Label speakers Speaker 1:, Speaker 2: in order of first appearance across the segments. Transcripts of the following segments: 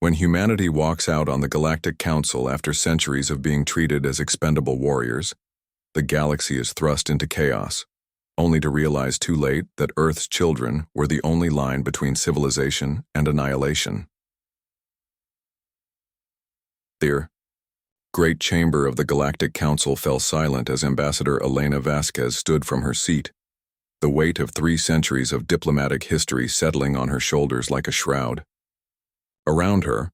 Speaker 1: When humanity walks out on the Galactic Council after centuries of being treated as expendable warriors, the galaxy is thrust into chaos, only to realize too late that Earth's children were the only line between civilization and annihilation. The great chamber of the Galactic Council fell silent as Ambassador Elena Vasquez stood from her seat, the weight of 3 centuries of diplomatic history settling on her shoulders like a shroud. Around her,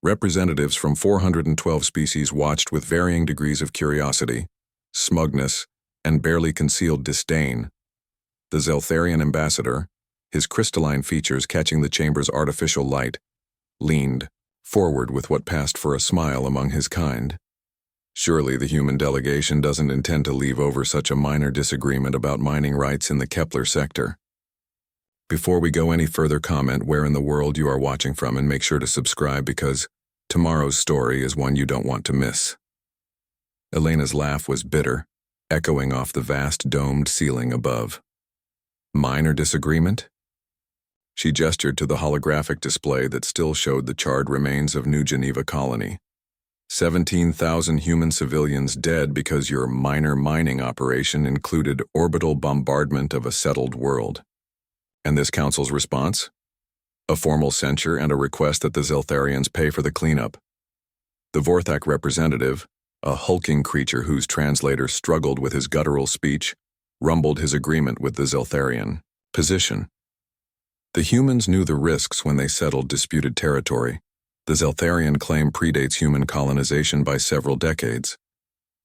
Speaker 1: representatives from 412 species watched with varying degrees of curiosity, smugness, and barely concealed disdain. The Zeltharian ambassador, his crystalline features catching the chamber's artificial light, leaned forward with what passed for a smile among his kind. Surely the human delegation doesn't intend to leave over such a minor disagreement about mining rights in the Kepler sector. Before we go any further, comment where in the world you are watching from and make sure to subscribe because tomorrow's story is one you don't want to miss. Elena's laugh was bitter, echoing off the vast domed ceiling above. Minor disagreement? She gestured to the holographic display that still showed the charred remains of New Geneva colony. 17,000 human civilians dead because your minor mining operation included orbital bombardment of a settled world. And this council's response? A formal censure and a request that the Zeltharians pay for the cleanup. The Vorthak representative, a hulking creature whose translator struggled with his guttural speech, rumbled his agreement with the Zeltharian position. The humans knew the risks when they settled disputed territory. The Zeltharian claim predates human colonization by several decades.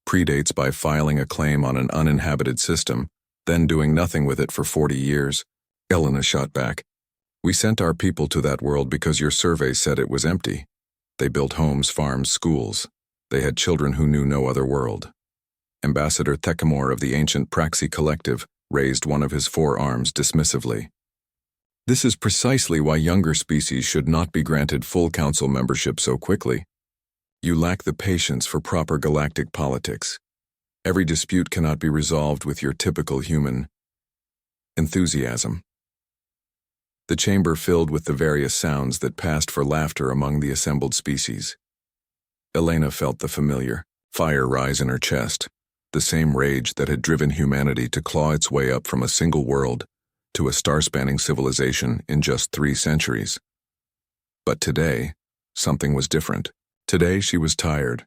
Speaker 1: Predates by filing a claim on an uninhabited system, then doing nothing with it for 40 years. Elena shot back. We sent our people to that world because your survey said it was empty. They built homes, farms, schools. They had children who knew no other world. Ambassador Thecamore of the ancient Praxi Collective raised one of his forearms dismissively. This is precisely why younger species should not be granted full council membership so quickly. You lack the patience for proper galactic politics. Every dispute cannot be resolved with your typical human enthusiasm. The chamber filled with the various sounds that passed for laughter among the assembled species. Elena felt the familiar fire rise in her chest, the same rage that had driven humanity to claw its way up from a single world to a star-spanning civilization in just 3 centuries. But today, something was different. Today she was tired.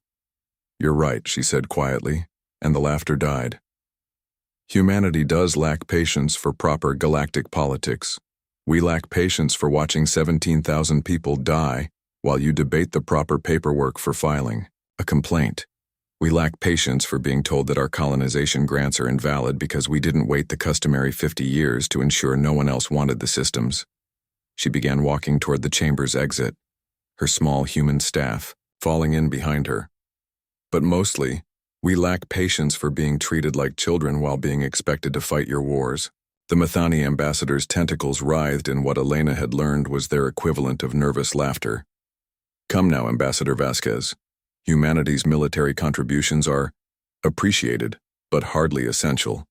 Speaker 1: You're right, she said quietly, and the laughter died. Humanity does lack patience for proper galactic politics. We lack patience for watching 17,000 people die while you debate the proper paperwork for filing a complaint. We lack patience for being told that our colonization grants are invalid because we didn't wait the customary 50 years to ensure no one else wanted the systems. She began walking toward the chamber's exit, her small human staff falling in behind her. But mostly, we lack patience for being treated like children while being expected to fight your wars. The Mathani ambassador's tentacles writhed in what Elena had learned was their equivalent of nervous laughter. Come now, Ambassador Vasquez. Humanity's military contributions are appreciated, but hardly essential.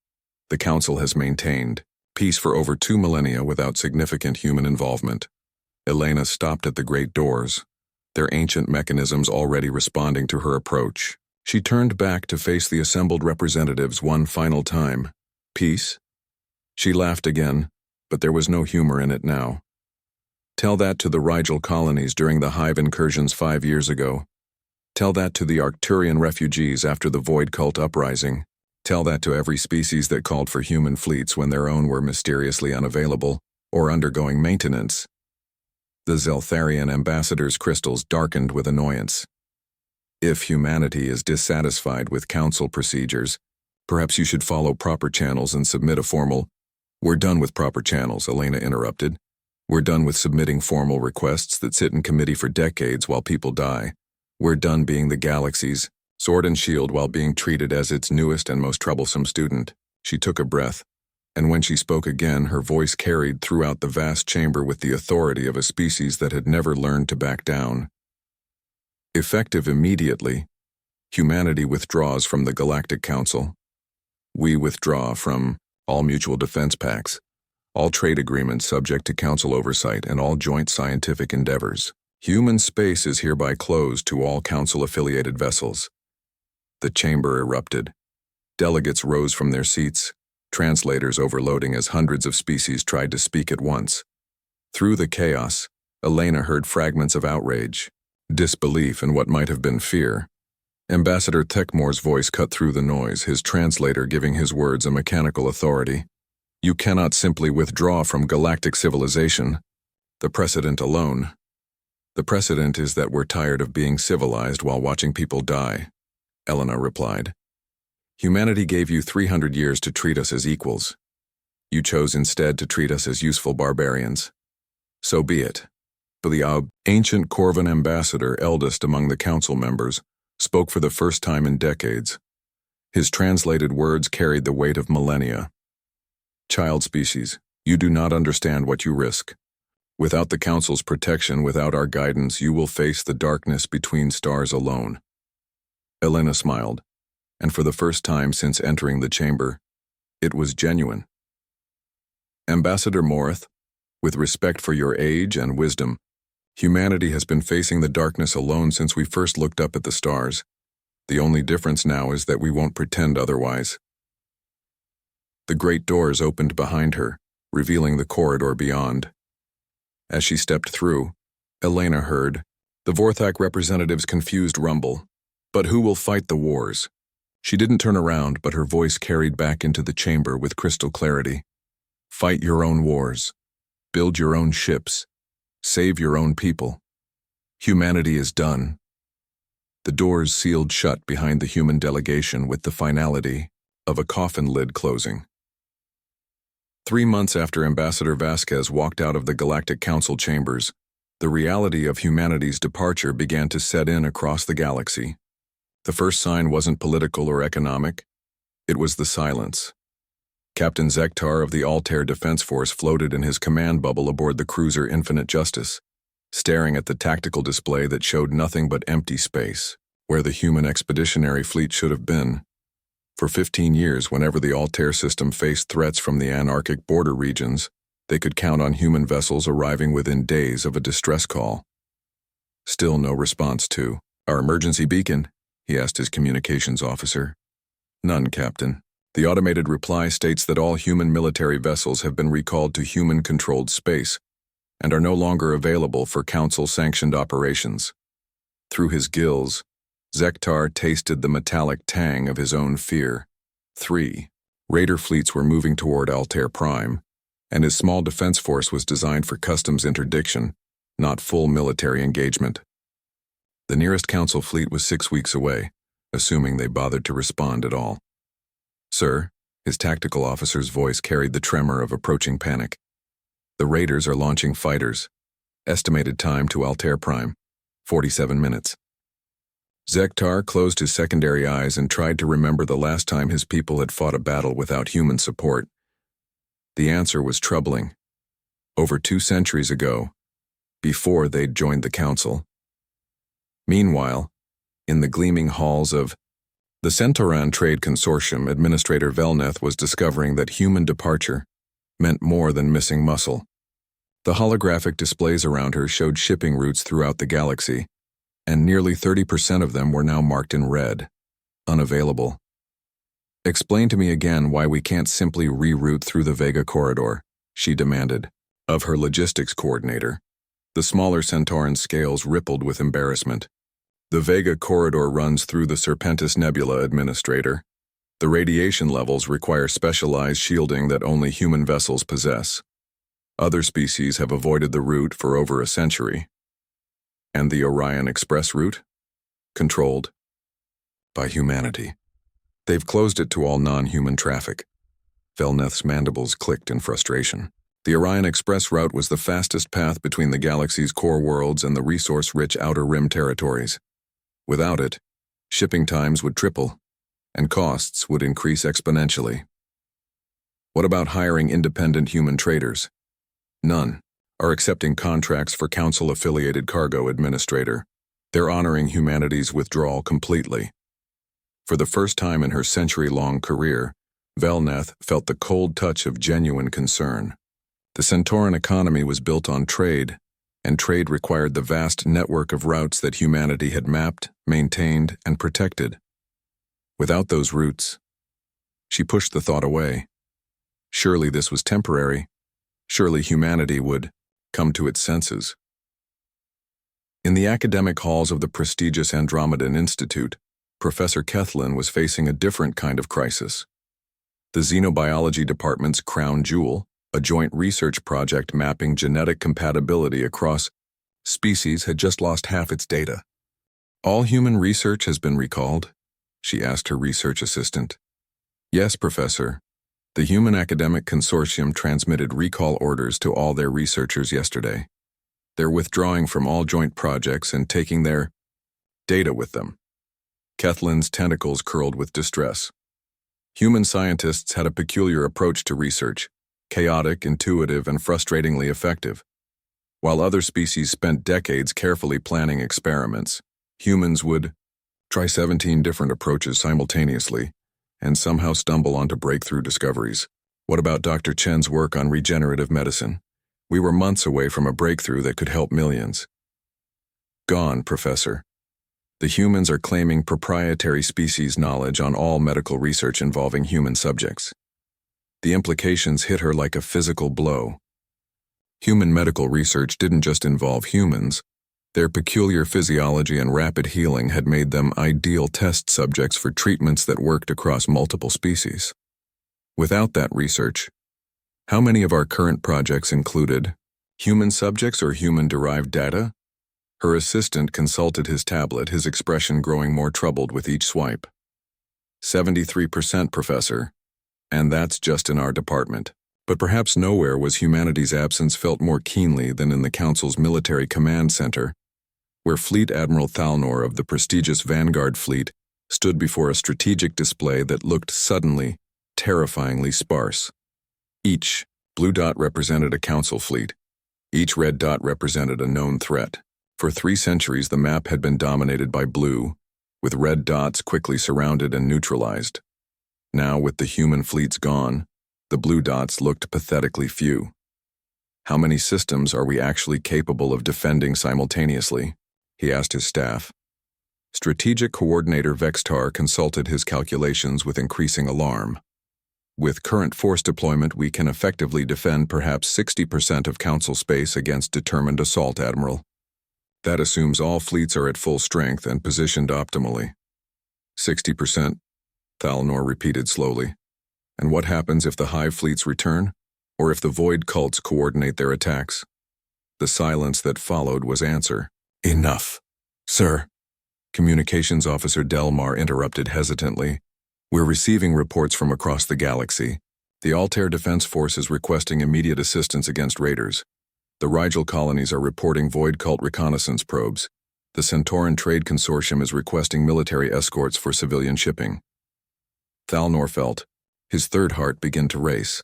Speaker 1: The Council has maintained peace for over 2 millennia without significant human involvement. Elena stopped at the great doors, their ancient mechanisms already responding to her approach. She turned back to face the assembled representatives one final time. Peace? She laughed again, but there was no humor in it now. Tell that to the Rigel colonies during the Hive incursions 5 years ago. Tell that to the Arcturian refugees after the Void Cult uprising. Tell that to every species that called for human fleets when their own were mysteriously unavailable or undergoing maintenance. The Zeltharian ambassador's crystals darkened with annoyance. If humanity is dissatisfied with council procedures, perhaps you should follow proper channels and submit a formal— We're done with proper channels, Elena interrupted. We're done with submitting formal requests that sit in committee for decades while people die. We're done being the galaxy's sword and shield while being treated as its newest and most troublesome student. She took a breath, and when she spoke again, her voice carried throughout the vast chamber with the authority of a species that had never learned to back down. Effective immediately, humanity withdraws from the Galactic Council. We withdraw from all mutual defense pacts, all trade agreements subject to council oversight, and all joint scientific endeavors. Human space is hereby closed to all Council-affiliated vessels. The chamber erupted. Delegates rose from their seats, translators overloading as hundreds of species tried to speak at once. Through the chaos, Elena heard fragments of outrage, disbelief, and what might have been fear. Ambassador Techmore's voice cut through the noise, his translator giving his words a mechanical authority. You cannot simply withdraw from galactic civilization. The precedent alone. The precedent is that we're tired of being civilized while watching people die, Elena replied. Humanity gave you 300 years to treat us as equals. You chose instead to treat us as useful barbarians. So be it. The ancient Corvan ambassador, eldest among the council members, spoke for the first time in decades. His translated words carried the weight of millennia. Child species, you do not understand what you risk. Without the Council's protection, without our guidance, you will face the darkness between stars alone. Elena smiled, and for the first time since entering the chamber, it was genuine. Ambassador Morith, with respect for your age and wisdom, humanity has been facing the darkness alone since we first looked up at the stars. The only difference now is that we won't pretend otherwise. The great doors opened behind her, revealing the corridor beyond. As she stepped through, Elena heard the Vorthak representative's confused rumble. But who will fight the wars? She didn't turn around, but her voice carried back into the chamber with crystal clarity. Fight your own wars. Build your own ships. Save your own people. Humanity is done. The doors sealed shut behind the human delegation with the finality of a coffin lid closing. 3 months after Ambassador Vasquez walked out of the Galactic Council chambers, the reality of humanity's departure began to set in across the galaxy. The first sign wasn't political or economic. It was the silence. Captain Zektar of the Altair Defense Force floated in his command bubble aboard the cruiser Infinite Justice, staring at the tactical display that showed nothing but empty space, where the human expeditionary fleet should have been. For 15 years, whenever the Altair system faced threats from the anarchic border regions, they could count on human vessels arriving within days of a distress call. Still no response to our emergency beacon, he asked his communications officer. None, Captain. The automated reply states that all human military vessels have been recalled to human-controlled space and are no longer available for Council-sanctioned operations. Through his gills, Zektar tasted the metallic tang of his own fear. 3 Raider fleets were moving toward Altair Prime, and his small defense force was designed for customs interdiction, not full military engagement. The nearest Council fleet was 6 weeks away, assuming they bothered to respond at all. Sir, his tactical officer's voice carried the tremor of approaching panic. The Raiders are launching fighters. Estimated time to Altair Prime, 47 minutes. Zektar closed his secondary eyes and tried to remember the last time his people had fought a battle without human support. The answer was troubling. Over 2 centuries ago, before they'd joined the Council. Meanwhile, in the gleaming halls of the Centauran Trade Consortium, Administrator Velneth was discovering that human departure meant more than missing muscle. The holographic displays around her showed shipping routes throughout the galaxy, and nearly 30% of them were now marked in red, unavailable. Explain to me again why we can't simply reroute through the Vega corridor, she demanded, of her logistics coordinator. The smaller Centauran scales rippled with embarrassment. The Vega corridor runs through the Serpentis Nebula, Administrator. The radiation levels require specialized shielding that only human vessels possess. Other species have avoided the route for over a century. And the Orion Express route? Controlled by humanity. They've closed it to all non-human traffic. Velneth's mandibles clicked in frustration. The Orion Express route was the fastest path between the galaxy's core worlds and the resource-rich Outer Rim territories. Without it, shipping times would triple, and costs would increase exponentially. What about hiring independent human traders? None are accepting contracts for Council-affiliated cargo, Administrator. They're honoring humanity's withdrawal completely. For the first time in her century-long career, Velneth felt the cold touch of genuine concern. The Centauran economy was built on trade, and trade required the vast network of routes that humanity had mapped, maintained, and protected. Without those routes, she pushed the thought away. Surely this was temporary. Surely humanity would come to its senses. In the academic halls of the prestigious Andromedan Institute, Professor Kethlin was facing a different kind of crisis. The Xenobiology Department's crown jewel, a joint research project mapping genetic compatibility across species, had just lost half its data. "All human research has been recalled?" she asked her research assistant. "Yes, Professor. The Human Academic Consortium transmitted recall orders to all their researchers yesterday. They're withdrawing from all joint projects and taking their data with them." Kethlin's tentacles curled with distress. Human scientists had a peculiar approach to research, chaotic, intuitive, and frustratingly effective. While other species spent decades carefully planning experiments, humans would try 17 different approaches simultaneously and somehow stumble onto breakthrough discoveries. What about Dr. Chen's work on regenerative medicine? We were months away from a breakthrough that could help millions. Gone, Professor. The humans are claiming proprietary species knowledge on all medical research involving human subjects. The implications hit her like a physical blow. Human medical research didn't just involve humans. Their peculiar physiology and rapid healing had made them ideal test subjects for treatments that worked across multiple species. Without that research, how many of our current projects included human subjects or human-derived data? Her assistant consulted his tablet, his expression growing more troubled with each swipe. 73%, Professor. And that's just in our department. But perhaps nowhere was humanity's absence felt more keenly than in the Council's military command center, where Fleet Admiral Thalnor of the prestigious Vanguard Fleet stood before a strategic display that looked suddenly, terrifyingly sparse. Each blue dot represented a Council fleet. Each red dot represented a known threat. For 3 centuries, the map had been dominated by blue, with red dots quickly surrounded and neutralized. Now, with the human fleets gone, the blue dots looked pathetically few. How many systems are we actually capable of defending simultaneously? He asked his staff. Strategic Coordinator Vextar consulted his calculations with increasing alarm. With current force deployment, we can effectively defend perhaps 60% of Council space against determined assault, Admiral. That assumes all fleets are at full strength and positioned optimally. 60%, Thalnor repeated slowly. And what happens if the Hive fleets return? Or if the Void cults coordinate their attacks? The silence that followed was answer. Enough, sir. Communications Officer Delmar interrupted hesitantly. We're receiving reports from across the galaxy. The Altair Defense Force is requesting immediate assistance against raiders. The Rigel colonies are reporting Void cult reconnaissance probes. The Centauran Trade Consortium is requesting military escorts for civilian shipping. Thalnor felt his third heart begin to race,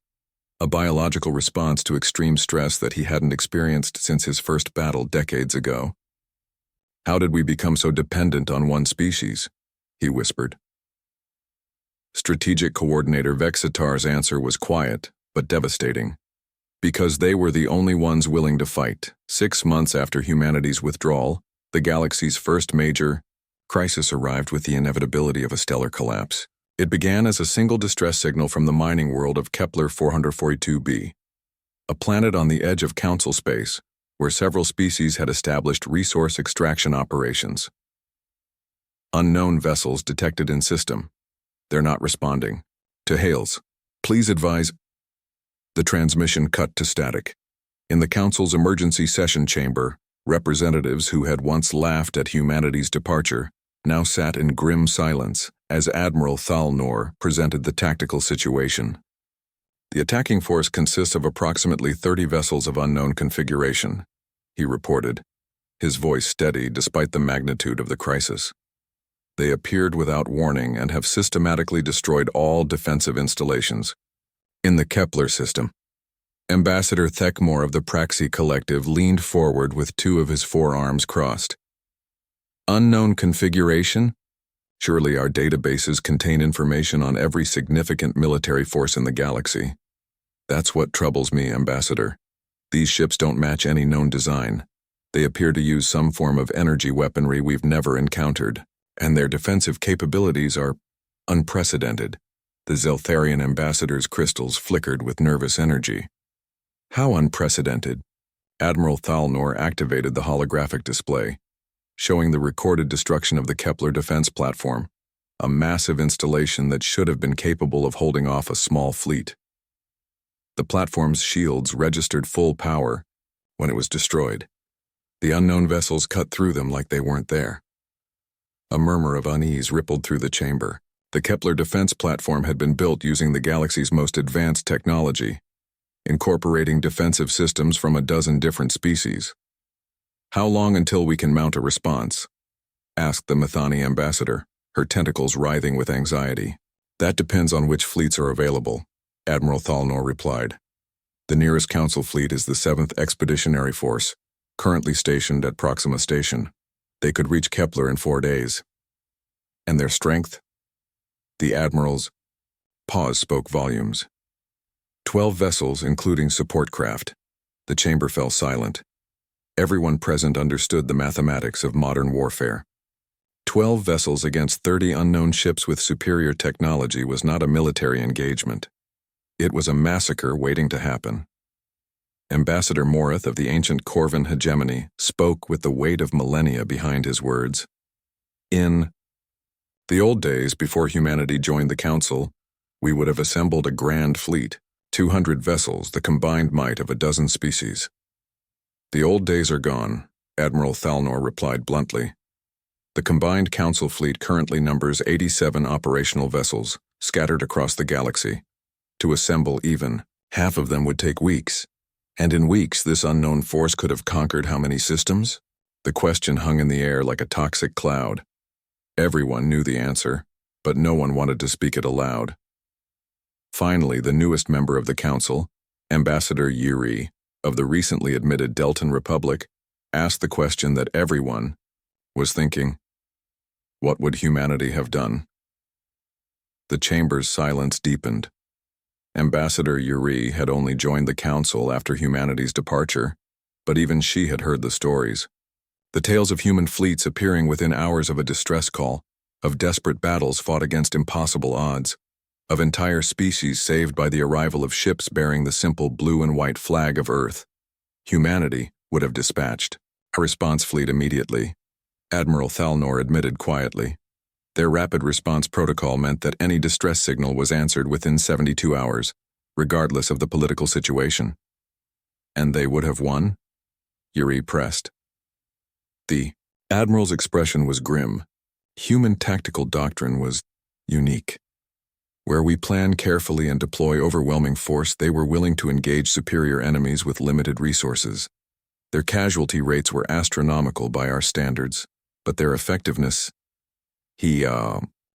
Speaker 1: a biological response to extreme stress that he hadn't experienced since his first battle decades ago. How did we become so dependent on one species? He whispered. Strategic Coordinator Vexitar's answer was quiet, but devastating. Because they were the only ones willing to fight. 6 months after humanity's withdrawal, the galaxy's first major crisis arrived with the inevitability of a stellar collapse. It began as a single distress signal from the mining world of Kepler 442b, a planet on the edge of Council space, where several species had established resource extraction operations. Unknown vessels detected in system. They're not responding. To hails. Please advise. The transmission cut to static. In the Council's emergency session chamber, representatives who had once laughed at humanity's departure now sat in grim silence as Admiral Thalnor presented the tactical situation. The attacking force consists of approximately 30 vessels of unknown configuration, he reported, his voice steady despite the magnitude of the crisis. They appeared without warning and have systematically destroyed all defensive installations. In the Kepler system, Ambassador Thekmore of the Praxi Collective leaned forward with 2 of his forearms crossed. Unknown configuration? Surely our databases contain information on every significant military force in the galaxy. That's what troubles me, Ambassador. These ships don't match any known design. They appear to use some form of energy weaponry we've never encountered, and their defensive capabilities are unprecedented. The Zeltharian ambassador's crystals flickered with nervous energy. How unprecedented? Admiral Thalnor activated the holographic display, showing the recorded destruction of the Kepler defense platform, a massive installation that should have been capable of holding off a small fleet. The platform's shields registered full power when it was destroyed. The unknown vessels cut through them like they weren't there. A murmur of unease rippled through the chamber. The Kepler defense platform had been built using the galaxy's most advanced technology, incorporating defensive systems from a dozen different species. "How long until we can mount a response?" asked the Methani ambassador, her tentacles writhing with anxiety. "That depends on which fleets are available," Admiral Thalnor replied. "The nearest Council fleet is the 7th Expeditionary Force, currently stationed at Proxima Station. They could reach Kepler in 4 days. And their strength?" The Admiral's pause spoke volumes. 12 vessels, including support craft. The chamber fell silent. Everyone present understood the mathematics of modern warfare. 12 vessels against 30 unknown ships with superior technology was not a military engagement. It was a massacre waiting to happen. Ambassador Morith of the ancient Corvan hegemony spoke with the weight of millennia behind his words. "In the old days, before humanity joined the Council, we would have assembled a grand fleet, 200 vessels, the combined might of a dozen species." "The old days are gone," Admiral Thalnor replied bluntly. "The combined Council fleet currently numbers 87 operational vessels, scattered across the galaxy. To assemble even half of them would take weeks. And in weeks, this unknown force could have conquered how many systems?" The question hung in the air like a toxic cloud. Everyone knew the answer, but no one wanted to speak it aloud. Finally, the newest member of the Council, Ambassador Yuri, of the recently admitted Deltan Republic, asked the question that everyone was thinking. What would humanity have done? The chamber's silence deepened. Ambassador Yuri had only joined the Council after humanity's departure, but even she had heard the stories. The tales of human fleets appearing within hours of a distress call, of desperate battles fought against impossible odds, of entire species saved by the arrival of ships bearing the simple blue and white flag of Earth. Humanity would have dispatched a response fleet immediately, Admiral Thalnor admitted quietly. Their rapid response protocol meant that any distress signal was answered within 72 hours, regardless of the political situation. And they would have won? Yuri pressed. The Admiral's expression was grim. Human tactical doctrine was unique. Where we plan carefully and deploy overwhelming force, they were willing to engage superior enemies with limited resources. Their casualty rates were astronomical by our standards, but their effectiveness... He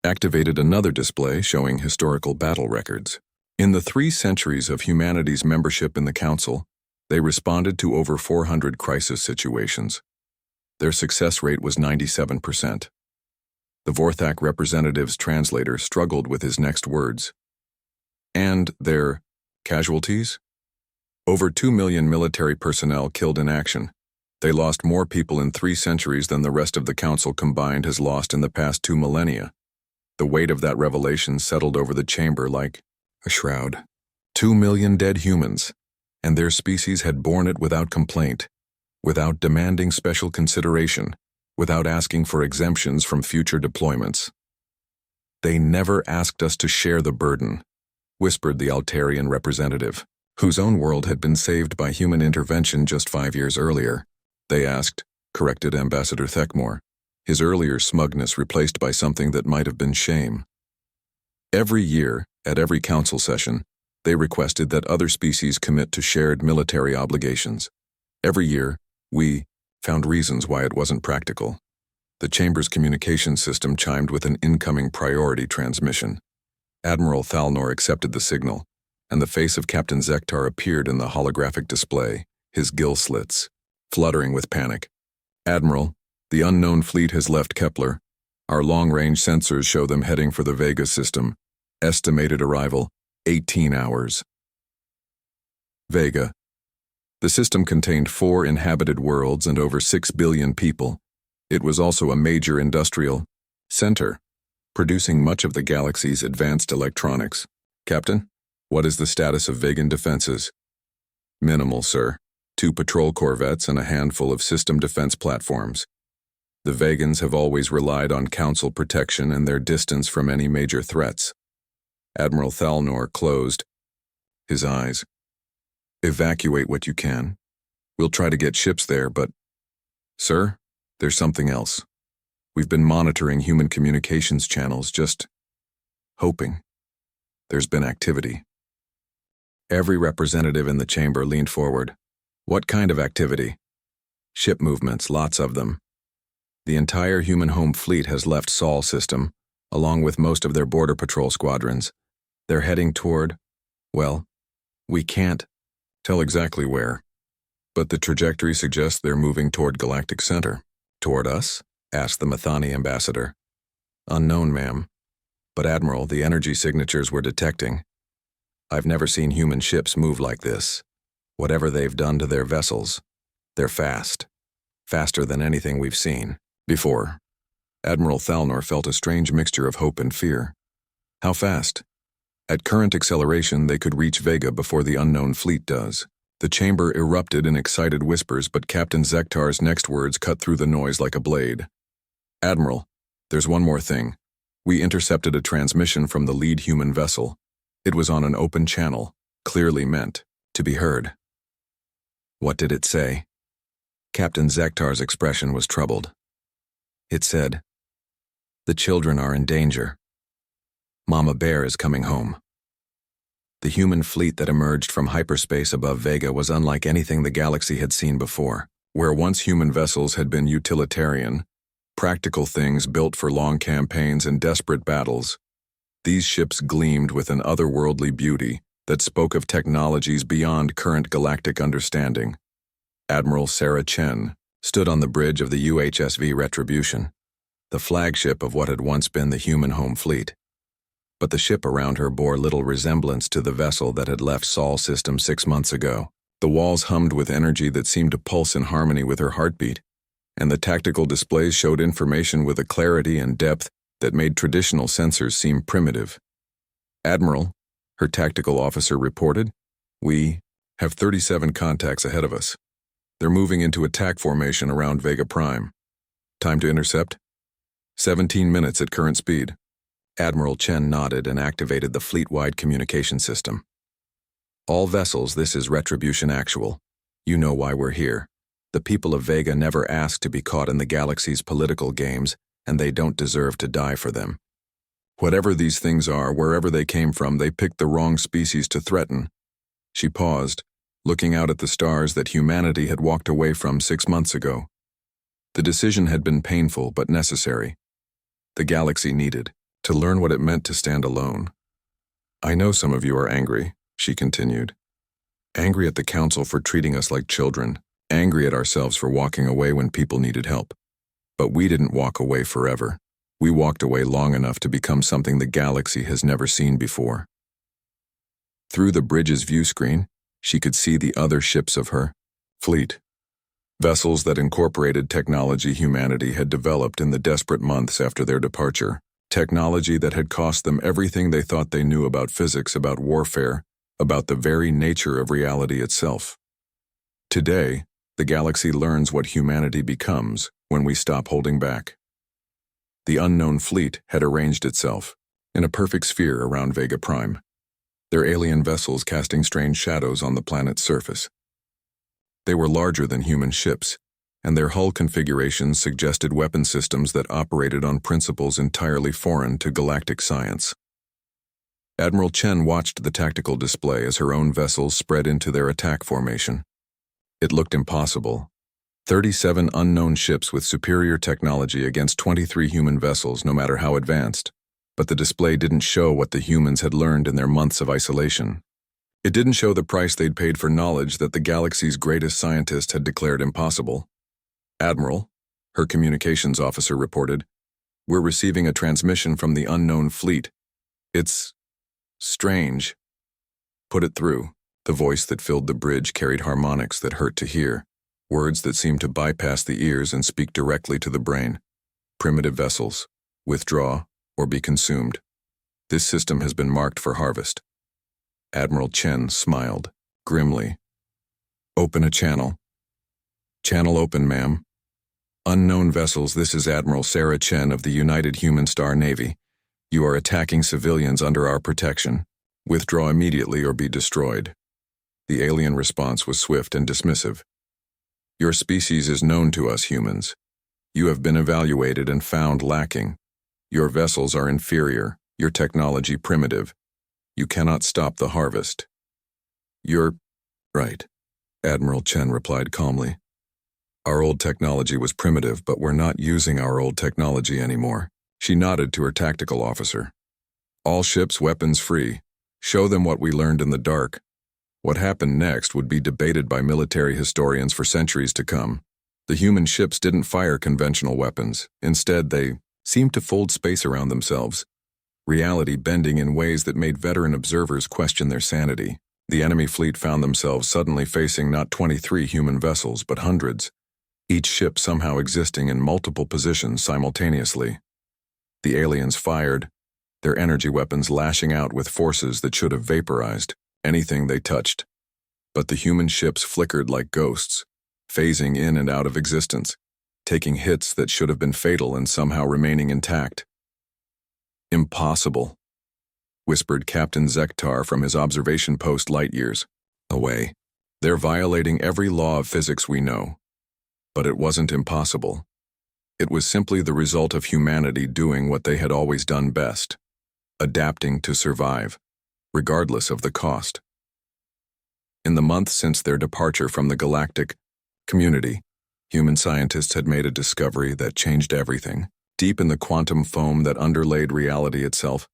Speaker 1: activated another display showing historical battle records. In the 3 centuries of humanity's membership in the Council, they responded to over 400 crisis situations. Their success rate was 97%. The Vorthak representative's translator struggled with his next words. And their casualties? Over 2 million military personnel killed in action. They lost more people in 3 centuries than the rest of the Council combined has lost in the past 2 millennia. The weight of that revelation settled over the chamber like a shroud. 2 million dead humans, and their species had borne it without complaint, without demanding special consideration, without asking for exemptions from future deployments. "They never asked us to share the burden," whispered the Altarian representative, whose own world had been saved by human intervention just 5 years earlier. "They asked," corrected Ambassador Thekmore, his earlier smugness replaced by something that might have been shame. Every year, at every Council session, they requested that other species commit to shared military obligations. Every year, we found reasons why it wasn't practical. The Chamber's communication system chimed with an incoming priority transmission. Admiral Thalnor accepted the signal, and the face of Captain Zektar appeared in the holographic display, his gill slits fluttering with panic. "Admiral, the unknown fleet has left Kepler. Our long-range sensors show them heading for the Vega system. Estimated arrival, 18 hours. Vega, The system contained 4 inhabited worlds and over 6 billion people. It was also a major industrial center, producing much of the galaxy's advanced electronics. Captain, what is the status of Vegan defenses? Minimal, sir. 2 patrol corvettes and a handful of system defense platforms. The Vegans have always relied on Council protection and their distance from any major threats. Admiral Thalnor closed his eyes. Evacuate what you can. We'll try to get ships there, but... Sir, there's something else. We've been monitoring human communications channels, just hoping. There's been activity. Every representative in the chamber leaned forward. What kind of activity? Ship movements, lots of them. The entire human home fleet has left Sol system, along with most of their border patrol squadrons. They're heading toward, well, we can't tell exactly where, but the trajectory suggests they're moving toward Galactic Center. Toward us? Asked the Mathani ambassador. Unknown, ma'am. But Admiral, the energy signatures we're detecting. I've never seen human ships move like this. Whatever they've done to their vessels, they're fast. Faster than anything we've seen before. Admiral Thalnor felt a strange mixture of hope and fear. How fast? At current acceleration, they could reach Vega before the unknown fleet does. The chamber erupted in excited whispers, but Captain Zektar's next words cut through the noise like a blade. Admiral, there's one more thing. We intercepted a transmission from the lead human vessel. It was on an open channel, clearly meant to be heard. What did it say? Captain Zektar's expression was troubled. It said, "The children are in danger. Mama Bear is coming home." The human fleet that emerged from hyperspace above Vega was unlike anything the galaxy had seen before. Where once human vessels had been utilitarian, practical things built for long campaigns and desperate battles, these ships gleamed with an otherworldly beauty that spoke of technologies beyond current galactic understanding. Admiral Sarah Chen stood on the bridge of the UHSV Retribution, the flagship of what had once been the human home fleet. But the ship around her bore little resemblance to the vessel that had left Sol system 6 months ago. The walls hummed with energy that seemed to pulse in harmony with her heartbeat, and the tactical displays showed information with a clarity and depth that made traditional sensors seem primitive. "Admiral," her tactical officer reported, "we have 37 contacts ahead of us. They're moving into attack formation around Vega Prime. Time to intercept? 17 minutes at current speed." Admiral Chen nodded and activated the fleet-wide communication system. "All vessels, this is Retribution Actual. You know why we're here. The people of Vega never asked to be caught in the galaxy's political games, and they don't deserve to die for them. Whatever these things are, wherever they came from, they picked the wrong species to threaten." She paused, looking out at the stars that humanity had walked away from 6 months ago. The decision had been painful but necessary. The galaxy needed to learn what it meant to stand alone. "I know some of you are angry," she continued. "Angry at the Council for treating us like children, angry at ourselves for walking away when people needed help. But we didn't walk away forever. We walked away long enough to become something the galaxy has never seen before." Through the bridge's view screen, she could see the other ships of her fleet. Vessels that incorporated technology humanity had developed in the desperate months after their departure. Technology that had cost them everything they thought they knew about physics, about warfare, about the very nature of reality itself. Today, the galaxy learns what humanity becomes when we stop holding back. The unknown fleet had arranged itself in a perfect sphere around Vega Prime, their alien vessels casting strange shadows on the planet's surface. They were larger than human ships, and their hull configurations suggested weapon systems that operated on principles entirely foreign to galactic science. Admiral Chen watched the tactical display as her own vessels spread into their attack formation. It looked impossible. 37 unknown ships with superior technology against 23 human vessels, no matter how advanced. But the display didn't show what the humans had learned in their months of isolation. It didn't show the price they'd paid for knowledge that the galaxy's greatest scientists had declared impossible. "Admiral," her communications officer reported, "we're receiving a transmission from the unknown fleet. It's strange." "Put it through," The voice that filled the bridge carried harmonics that hurt to hear, words that seemed to bypass the ears and speak directly to the brain. Primitive vessels, withdraw or be consumed. This system has been marked for harvest. Admiral Chen smiled, grimly. Open a channel. Channel open, ma'am. Unknown vessels, this is Admiral Sarah Chen of the United Human Star Navy. You are attacking civilians under our protection. Withdraw immediately or be destroyed. The alien response was swift and dismissive. Your species is known to us humans. You have been evaluated and found lacking. Your vessels are inferior, your technology primitive. You cannot stop the harvest. You're right, Admiral Chen replied calmly. Our old technology was primitive, but we're not using our old technology anymore. She nodded to her tactical officer. All ships weapons free. Show them what we learned in the dark. What happened next would be debated by military historians for centuries to come. The human ships didn't fire conventional weapons. Instead, they seemed to fold space around themselves, reality bending in ways that made veteran observers question their sanity. The enemy fleet found themselves suddenly facing not 23 human vessels, but hundreds, each ship somehow existing in multiple positions simultaneously. The aliens fired, their energy weapons lashing out with forces that should have vaporized anything they touched. But the human ships flickered like ghosts, phasing in and out of existence, taking hits that should have been fatal and somehow remaining intact. Impossible, whispered Captain Zektar from his observation post light years away. They're violating every law of physics we know. But it wasn't impossible. It was simply the result of humanity doing what they had always done best, adapting to survive, regardless of the cost. In the months since their departure from the galactic community, human scientists had made a discovery that changed everything. Deep in the quantum foam that underlaid reality itself,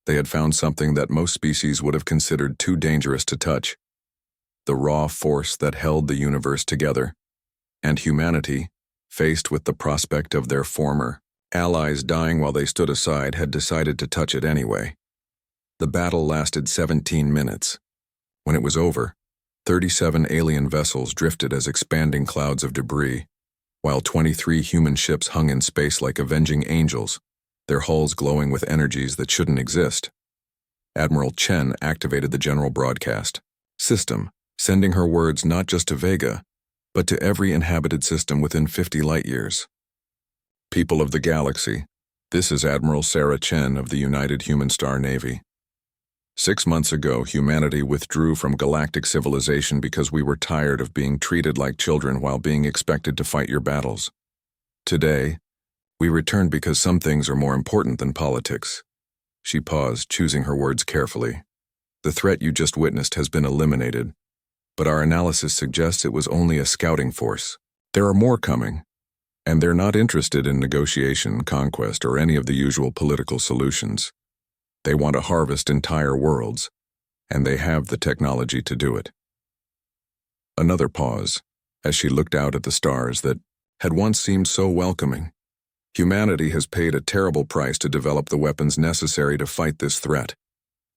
Speaker 1: they had found something that most species would have considered too dangerous to touch. The raw force that held the universe together. And humanity, faced with the prospect of their former allies dying while they stood aside, had decided to touch it anyway. The battle lasted 17 minutes. When it was over, 37 alien vessels drifted as expanding clouds of debris, while 23 human ships hung in space like avenging angels, their hulls glowing with energies that shouldn't exist. Admiral Chen activated the general broadcast system, sending her words not just to Vega, but to every inhabited system within 50 light-years. People of the galaxy, this is Admiral Sarah Chen of the United Human Star Navy. 6 months ago, humanity withdrew from galactic civilization because we were tired of being treated like children while being expected to fight your battles. Today, we returned because some things are more important than politics. She paused, choosing her words carefully. The threat you just witnessed has been eliminated, but our analysis suggests it was only a scouting force. There are more coming, and they're not interested in negotiation, conquest, or any of the usual political solutions. They want to harvest entire worlds, and they have the technology to do it. Another pause, as she looked out at the stars that had once seemed so welcoming. Humanity has paid a terrible price to develop the weapons necessary to fight this threat.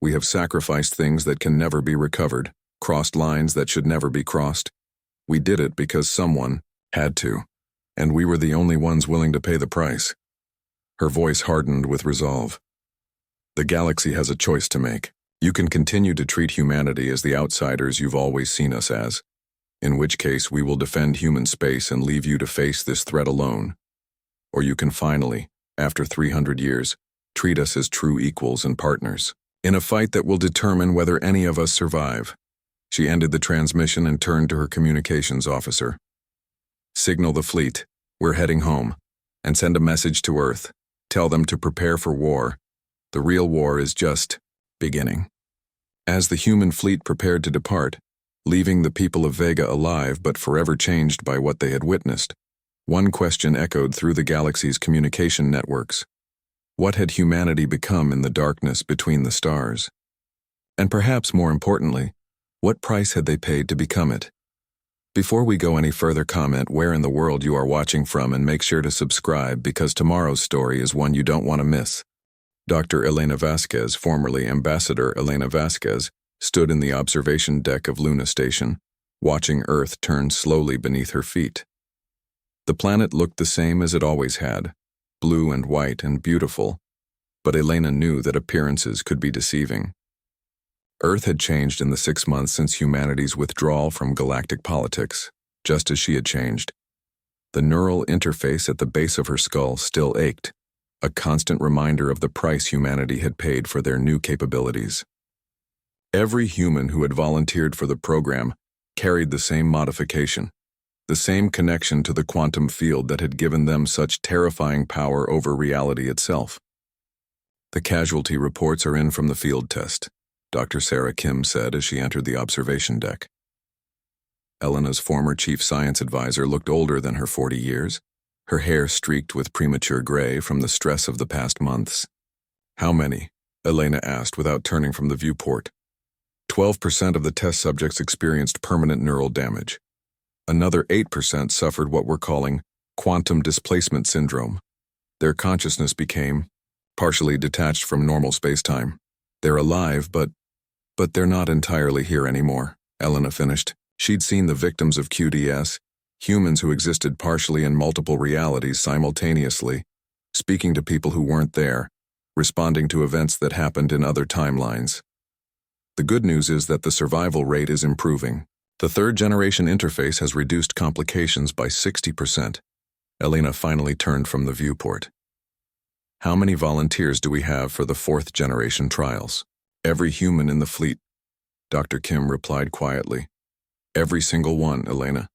Speaker 1: We have sacrificed things that can never be recovered, crossed lines that should never be crossed. We did it because someone had to, and we were the only ones willing to pay the price. Her voice hardened with resolve. The galaxy has a choice to make. You can continue to treat humanity as the outsiders you've always seen us as, in which case we will defend human space and leave you to face this threat alone. Or you can finally, after 300 years, treat us as true equals and partners, in a fight that will determine whether any of us survive. She ended the transmission and turned to her communications officer. Signal the fleet, we're heading home, and send a message to Earth. Tell them to prepare for war. The real war is just beginning. As the human fleet prepared to depart, leaving the people of Vega alive but forever changed by what they had witnessed, one question echoed through the galaxy's communication networks. What had humanity become in the darkness between the stars? And perhaps more importantly, what price had they paid to become it? Before we go any further, comment where in the world you are watching from and make sure to subscribe because tomorrow's story is one you don't want to miss. Dr. Elena Vasquez, formerly Ambassador Elena Vasquez, stood in the observation deck of Luna Station, watching Earth turn slowly beneath her feet. The planet looked the same as it always had, blue and white and beautiful, but Elena knew that appearances could be deceiving. Earth had changed in the 6 months since humanity's withdrawal from galactic politics, just as she had changed. The neural interface at the base of her skull still ached, a constant reminder of the price humanity had paid for their new capabilities. Every human who had volunteered for the program carried the same modification, the same connection to the quantum field that had given them such terrifying power over reality itself. "The casualty reports are in from the field test," Dr. Sarah Kim said as she entered the observation deck. Elena's former chief science advisor looked older than her 40 years, her hair streaked with premature gray from the stress of the past months. "How many?" Elena asked without turning from the viewport. 12% of the test subjects experienced permanent neural damage. Another 8% suffered what we're calling quantum displacement syndrome. Their consciousness became partially detached from normal space-time. They're alive, but they're not entirely here anymore," Elena finished. She'd seen the victims of QDS, humans who existed partially in multiple realities simultaneously, speaking to people who weren't there, responding to events that happened in other timelines. The good news is that the survival rate is improving. The third-generation interface has reduced complications by 60%. Elena finally turned from the viewport. "How many volunteers do we have for the fourth-generation trials?" "Every human in the fleet," Dr. Kim replied quietly. "Every single one, Elena.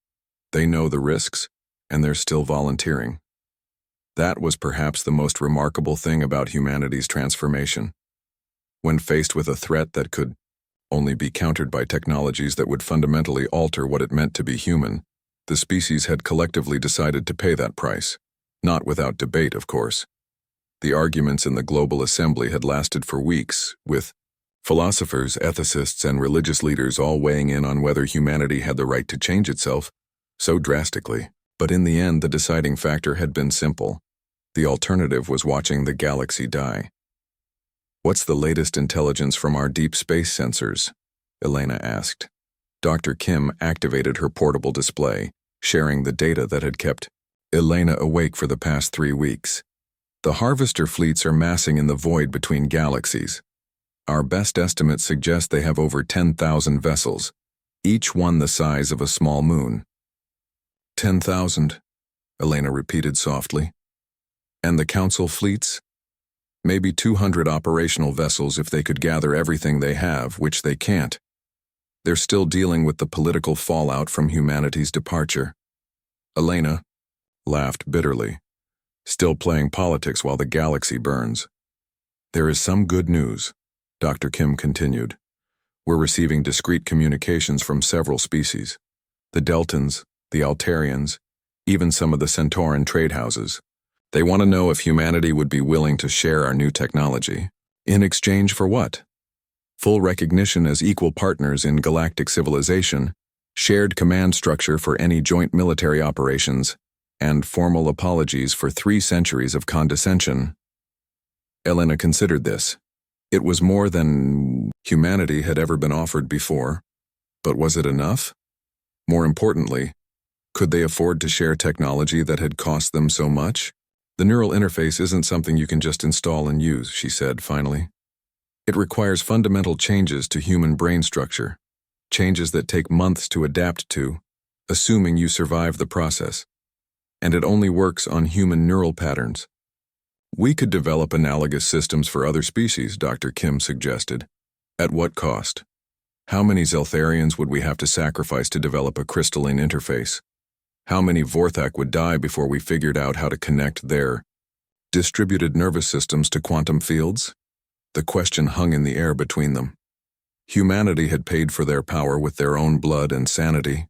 Speaker 1: They know the risks, and they're still volunteering." That was perhaps the most remarkable thing about humanity's transformation. When faced with a threat that could only be countered by technologies that would fundamentally alter what it meant to be human, the species had collectively decided to pay that price. Not without debate, of course. The arguments in the Global Assembly had lasted for weeks, with philosophers, ethicists, and religious leaders all weighing in on whether humanity had the right to change itself so drastically. But in the end, the deciding factor had been simple. The alternative was watching the galaxy die. "What's the latest intelligence from our deep space sensors?" Elena asked. Dr. Kim activated her portable display, sharing the data that had kept Elena awake for the past 3 weeks. "The harvester fleets are massing in the void between galaxies. Our best estimates suggest they have over 10,000 vessels, each one the size of a small moon." 10,000, Elena repeated softly. "And the Council fleets? Maybe 200 operational vessels if they could gather everything they have, which they can't. They're still dealing with the political fallout from humanity's departure." Elena laughed bitterly. "Still playing politics while the galaxy burns." "There is some good news," Dr. Kim continued. "We're receiving discrete communications from several species. The Deltans, the Altarians, even some of the Centauran trade houses. They want to know if humanity would be willing to share our new technology. In exchange for what? Full recognition as equal partners in galactic civilization, shared command structure for any joint military operations, and formal apologies for 3 centuries of condescension." Elena considered this. It was more than humanity had ever been offered before. But was it enough? More importantly, could they afford to share technology that had cost them so much? "The neural interface isn't something you can just install and use," she said finally. "It requires fundamental changes to human brain structure, changes that take months to adapt to, assuming you survive the process. And it only works on human neural patterns." "We could develop analogous systems for other species," Dr. Kim suggested. "At what cost? How many Zeltharians would we have to sacrifice to develop a crystalline interface? How many Vorthak would die before we figured out how to connect their distributed nervous systems to quantum fields?" The question hung in the air between them. Humanity had paid for their power with their own blood and sanity.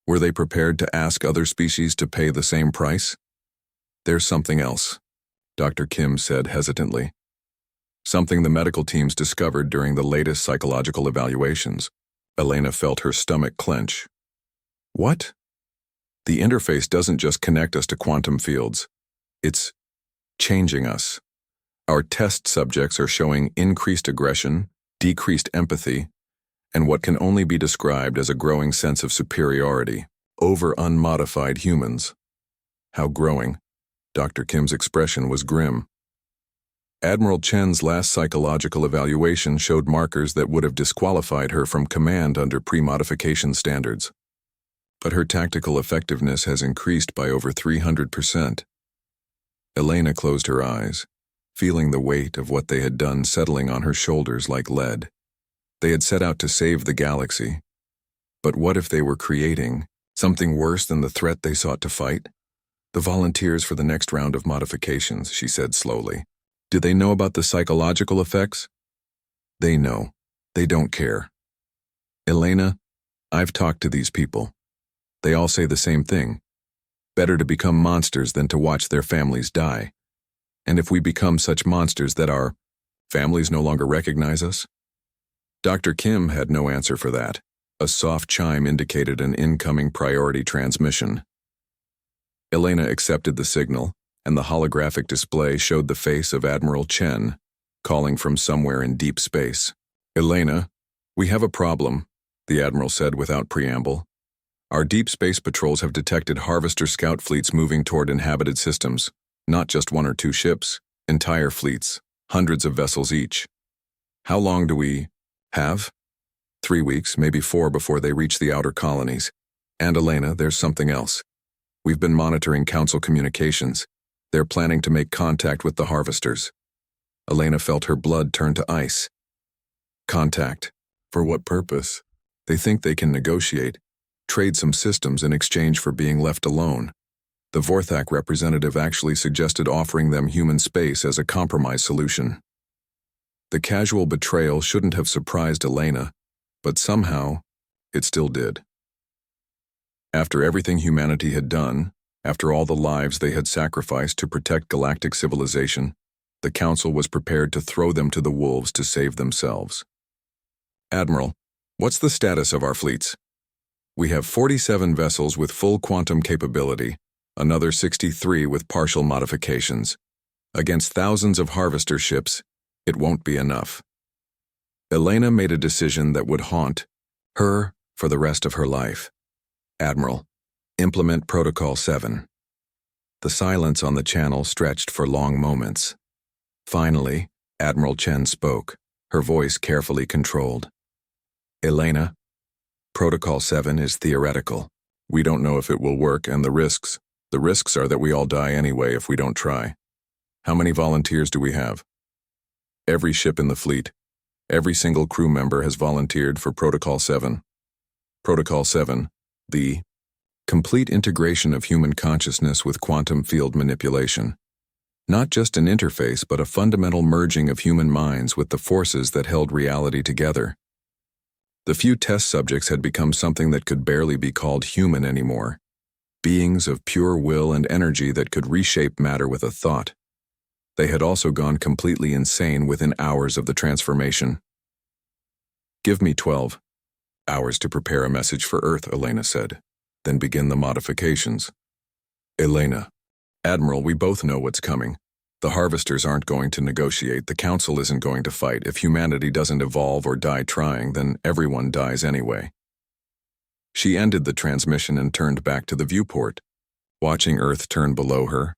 Speaker 1: Were they prepared to ask other species to pay the same price? "There's something else," Dr. Kim said hesitantly. "Something the medical teams discovered during the latest psychological evaluations." Elena felt her stomach clench. "What?" "The interface doesn't just connect us to quantum fields. It's changing us. Our test subjects are showing increased aggression, decreased empathy, and what can only be described as a growing sense of superiority over unmodified humans. How growing? Dr. Kim's expression was grim. Admiral Chen's last psychological evaluation showed markers that would have disqualified her from command under pre-modification standards. But her tactical effectiveness has increased by over 300%. Elena closed her eyes, feeling the weight of what they had done settling on her shoulders like lead. They had set out to save the galaxy. But what if they were creating something worse than the threat they sought to fight? The volunteers for the next round of modifications, she said slowly. Do they know about the psychological effects? They know. They don't care. Elena, I've talked to these people. They all say the same thing. Better to become monsters than to watch their families die. And if we become such monsters that our families no longer recognize us? Dr. Kim had no answer for that. A soft chime indicated an incoming priority transmission. Elena accepted the signal, and the holographic display showed the face of Admiral Chen, calling from somewhere in deep space. Elena, we have a problem, the Admiral said without preamble. Our deep space patrols have detected harvester scout fleets moving toward inhabited systems, not just 1 or 2 ships, entire fleets, hundreds of vessels each. How long do we have? 3 weeks, maybe 4 before they reach the outer colonies. And Elena, there's something else. We've been monitoring Council communications. They're planning to make contact with the harvesters. Elena felt her blood turn to ice. Contact. For what purpose? They think they can negotiate, trade some systems in exchange for being left alone. The Vorthak representative actually suggested offering them human space as a compromise solution. The casual betrayal shouldn't have surprised Elena, but somehow, it still did. After everything humanity had done, after all the lives they had sacrificed to protect galactic civilization, the Council was prepared to throw them to the wolves to save themselves. Admiral, what's the status of our fleets? We have 47 vessels with full quantum capability, another 63 with partial modifications. Against thousands of harvester ships, it won't be enough. Elena made a decision that would haunt her for the rest of her life. Admiral, implement Protocol 7. The silence on the channel stretched for long moments. Finally, Admiral Chen spoke, her voice carefully controlled. Elena, Protocol 7 is theoretical. We don't know if it will work, and the risks are that we all die anyway if we don't try. How many volunteers do we have? Every ship in the fleet, every single crew member has volunteered for Protocol 7. Protocol 7, the complete integration of human consciousness with quantum field manipulation. Not just an interface, but a fundamental merging of human minds with the forces that held reality together. The few test subjects had become something that could barely be called human anymore. Beings of pure will and energy that could reshape matter with a thought. They had also gone completely insane within hours of the transformation. Give me 12 hours to prepare a message for Earth, Elena said. Then begin the modifications. Elena, Admiral, we both know what's coming. The harvesters aren't going to negotiate. The Council isn't going to fight. If humanity doesn't evolve or die trying, then everyone dies anyway. She ended the transmission and turned back to the viewport, watching Earth turn below her.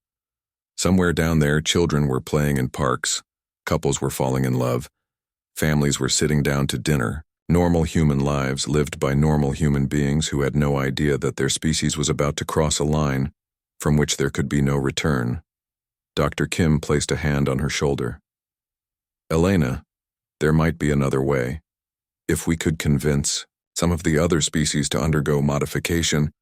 Speaker 1: Somewhere down there, children were playing in parks, couples were falling in love, families were sitting down to dinner, normal human lives lived by normal human beings who had no idea that their species was about to cross a line from which there could be no return. Dr. Kim placed a hand on her shoulder. Elena, there might be another way. If we could convince some of the other species to undergo modification.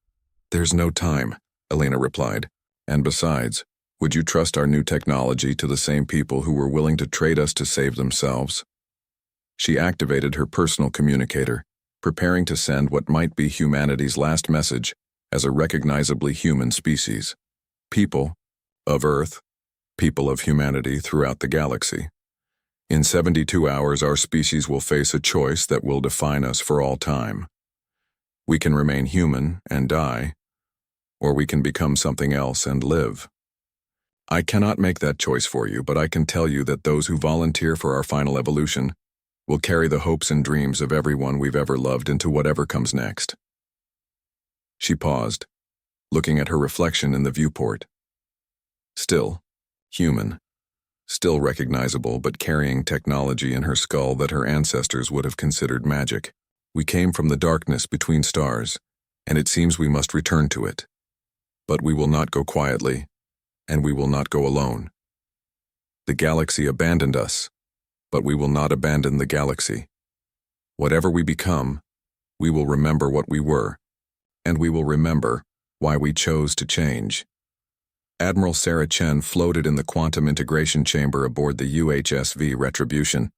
Speaker 1: There's no time, Elena replied. And besides, would you trust our new technology to the same people who were willing to trade us to save themselves? She activated her personal communicator, preparing to send what might be humanity's last message as a recognizably human species. People of Earth, people of humanity throughout the galaxy. In 72 hours, our species will face a choice that will define us for all time. We can remain human and die, or we can become something else and live. I cannot make that choice for you, but I can tell you that those who volunteer for our final evolution We'll carry the hopes and dreams of everyone we've ever loved into whatever comes next." She paused, looking at her reflection in the viewport. Still human, still recognizable, but carrying technology in her skull that her ancestors would have considered magic. "We came from the darkness between stars, and it seems we must return to it. But we will not go quietly, and we will not go alone. The galaxy abandoned us, but we will not abandon the galaxy. Whatever we become, we will remember what we were, and we will remember why we chose to change." Admiral Sarah Chen floated in the quantum integration chamber aboard the UHSV Retribution,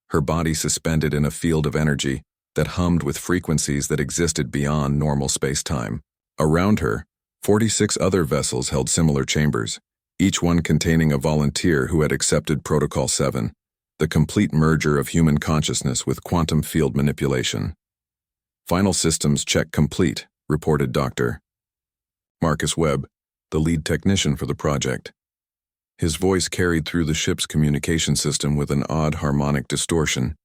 Speaker 1: her body suspended in a field of energy that hummed with frequencies that existed beyond normal space-time. Around her, 46 other vessels held similar chambers, each one containing a volunteer who had accepted Protocol 7, the complete merger of human consciousness with quantum field manipulation. "Final systems check complete," reported Dr. Marcus Webb, the lead technician for the project. His voice carried through the ship's communication system with an odd harmonic distortion.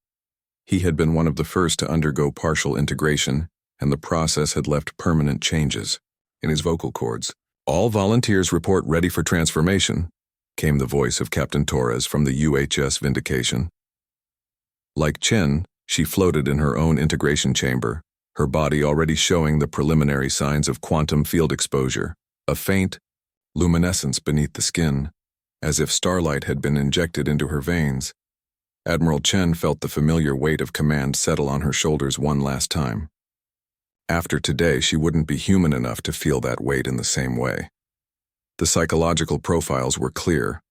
Speaker 1: He had been one of the first to undergo partial integration, and the process had left permanent changes in his vocal cords. "All volunteers report ready for transformation," came the voice of Captain Torres from the UHS Vindication. Like Chen, she floated in her own integration chamber, her body already showing the preliminary signs of quantum field exposure, a faint luminescence beneath the skin, as if starlight had been injected into her veins. Admiral Chen felt the familiar weight of command settle on her shoulders one last time. After today, she wouldn't be human enough to feel that weight in the same way. The psychological profiles were clear.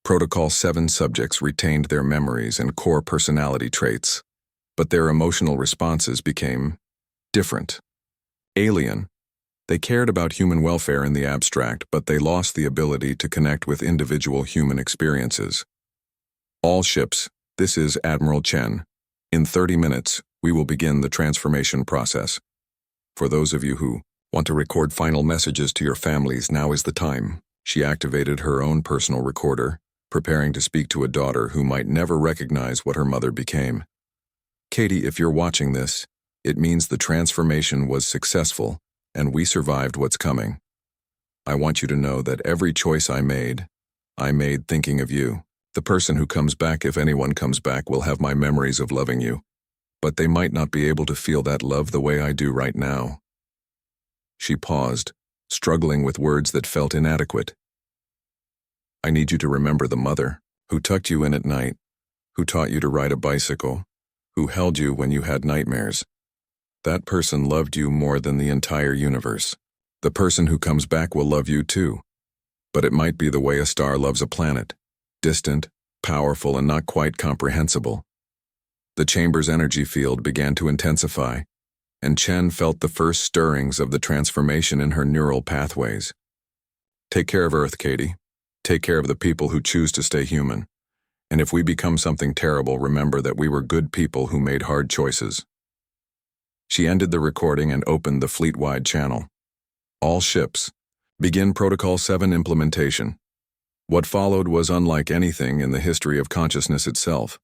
Speaker 1: Protocol 7 subjects retained their memories and core personality traits, but their emotional responses became different. Alien. They cared about human welfare in the abstract, but they lost the ability to connect with individual human experiences. "All ships, this is Admiral Chen. In 30 minutes, we will begin the transformation process. For those of you who want to record final messages to your families, now is the time." She activated her own personal recorder, preparing to speak to a daughter who might never recognize what her mother became. "Katie, if you're watching this, it means the transformation was successful, and we survived what's coming. I want you to know that every choice I made thinking of you. The person who comes back, if anyone comes back, will have my memories of loving you, but they might not be able to feel that love the way I do right now." She paused, struggling with words that felt inadequate. "I need you to remember the mother who tucked you in at night, who taught you to ride a bicycle, who held you when you had nightmares. That person loved you more than the entire universe. The person who comes back will love you too, but it might be the way a star loves a planet, distant, powerful, and not quite comprehensible." The chamber's energy field began to intensify, and Chen felt the first stirrings of the transformation in her neural pathways. "Take care of Earth, Katie. Take care of the people who choose to stay human. And if we become something terrible, remember that we were good people who made hard choices." She ended the recording and opened the fleet-wide channel. "All ships, begin Protocol 7 implementation." What followed was unlike anything in the history of consciousness itself.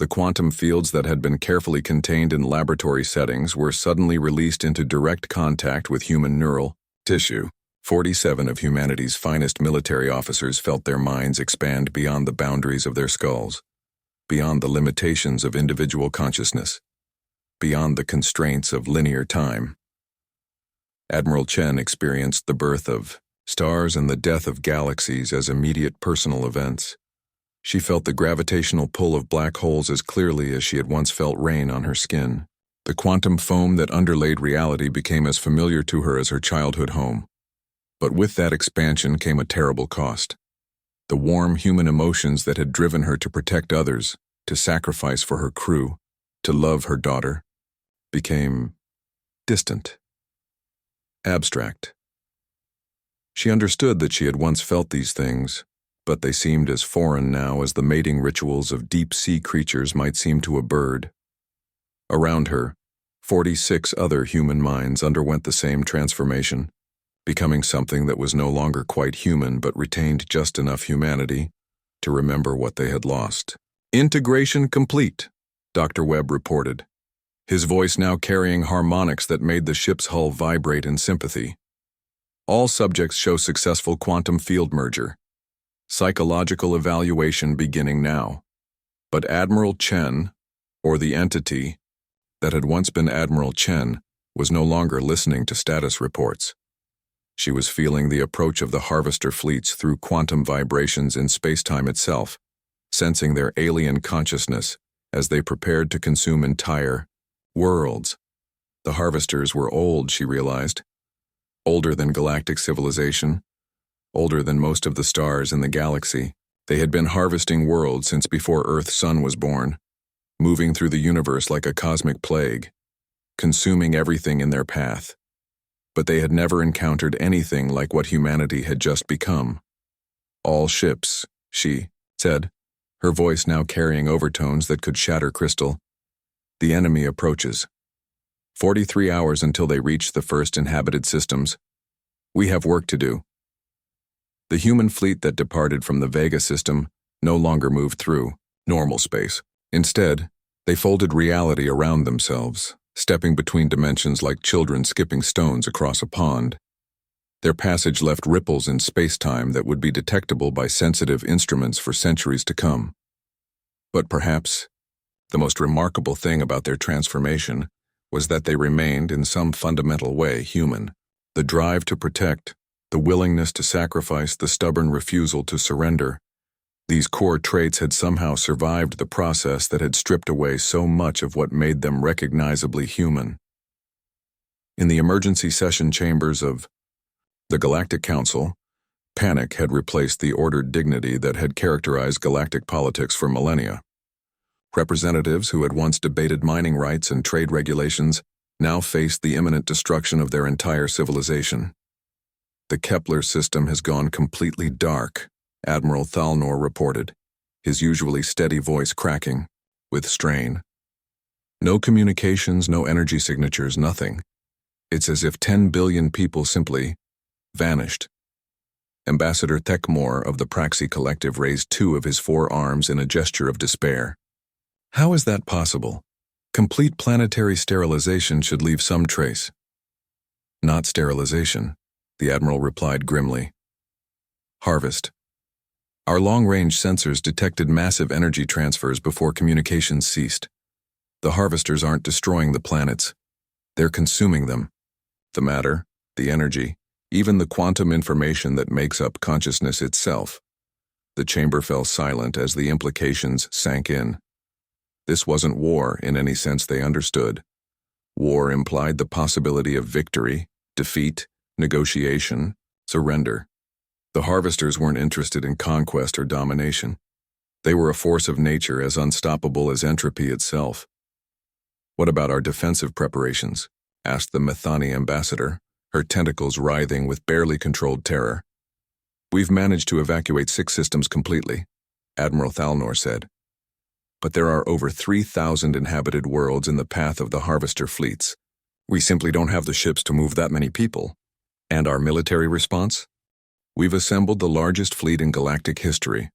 Speaker 1: The quantum fields that had been carefully contained in laboratory settings were suddenly released into direct contact with human neural tissue. 47 of humanity's finest military officers felt their minds expand beyond the boundaries of their skulls, beyond the limitations of individual consciousness, beyond the constraints of linear time. Admiral Chen experienced the birth of stars and the death of galaxies as immediate personal events. She felt the gravitational pull of black holes as clearly as she had once felt rain on her skin. The quantum foam that underlaid reality became as familiar to her as her childhood home. But with that expansion came a terrible cost. The warm human emotions that had driven her to protect others, to sacrifice for her crew, to love her daughter, became distant, abstract. She understood that she had once felt these things, but they seemed as foreign now as the mating rituals of deep-sea creatures might seem to a bird. Around her, 46 other human minds underwent the same transformation, becoming something that was no longer quite human but retained just enough humanity to remember what they had lost. "Integration complete," Dr. Webb reported, his voice now carrying harmonics that made the ship's hull vibrate in sympathy. All subjects show successful quantum field merger. Psychological evaluation beginning now. But Admiral Chen, or the entity that had once been Admiral Chen, was no longer listening to status reports. She was feeling the approach of the harvester fleets through quantum vibrations in space-time itself, sensing their alien consciousness as they prepared to consume entire worlds. The harvesters were old, she realized. Older than galactic civilization, older than most of the stars in the galaxy. They had been harvesting worlds since before Earth's sun was born, moving through the universe like a cosmic plague, consuming everything in their path. But they had never encountered anything like what humanity had just become. All ships, she said, her voice now carrying overtones that could shatter crystal. The enemy approaches. 43 hours until they reach the first inhabited systems. We have work to do. The human fleet that departed from the Vega system no longer moved through normal space. Instead, they folded reality around themselves, stepping between dimensions like children skipping stones across a pond. Their passage left ripples in space-time that would be detectable by sensitive instruments for centuries to come. But perhaps the most remarkable thing about their transformation was that they remained in some fundamental way human. The drive to protect, the willingness to sacrifice, the stubborn refusal to surrender. These core traits had somehow survived the process that had stripped away so much of what made them recognizably human. In the emergency session chambers of the Galactic Council, panic had replaced the ordered dignity that had characterized galactic politics for millennia. Representatives who had once debated mining rights and trade regulations now faced the imminent destruction of their entire civilization. The Kepler system has gone completely dark, Admiral Thalnor reported, his usually steady voice cracking with strain. No communications, no energy signatures, nothing. It's as if 10 billion people simply vanished. Ambassador Thekmore of the Praxi Collective raised 2 of his 4 arms in a gesture of despair. How is that possible? Complete planetary sterilization should leave some trace. Not sterilization, the Admiral replied grimly. Harvest. Our long-range sensors detected massive energy transfers before communications ceased. The harvesters aren't destroying the planets. They're consuming them. The matter, the energy, even the quantum information that makes up consciousness itself. The chamber fell silent as the implications sank in. This wasn't war in any sense they understood. War implied the possibility of victory, defeat, negotiation, surrender. The harvesters weren't interested in conquest or domination. They were a force of nature as unstoppable as entropy itself. What about our defensive preparations? Asked the Methani ambassador, her tentacles writhing with barely controlled terror. We've managed to evacuate 6 systems completely, Admiral Thalnor said. But there are over 3,000 inhabited worlds in the path of the harvester fleets. We simply don't have the ships to move that many people. And our military response? We've assembled the largest fleet in galactic history,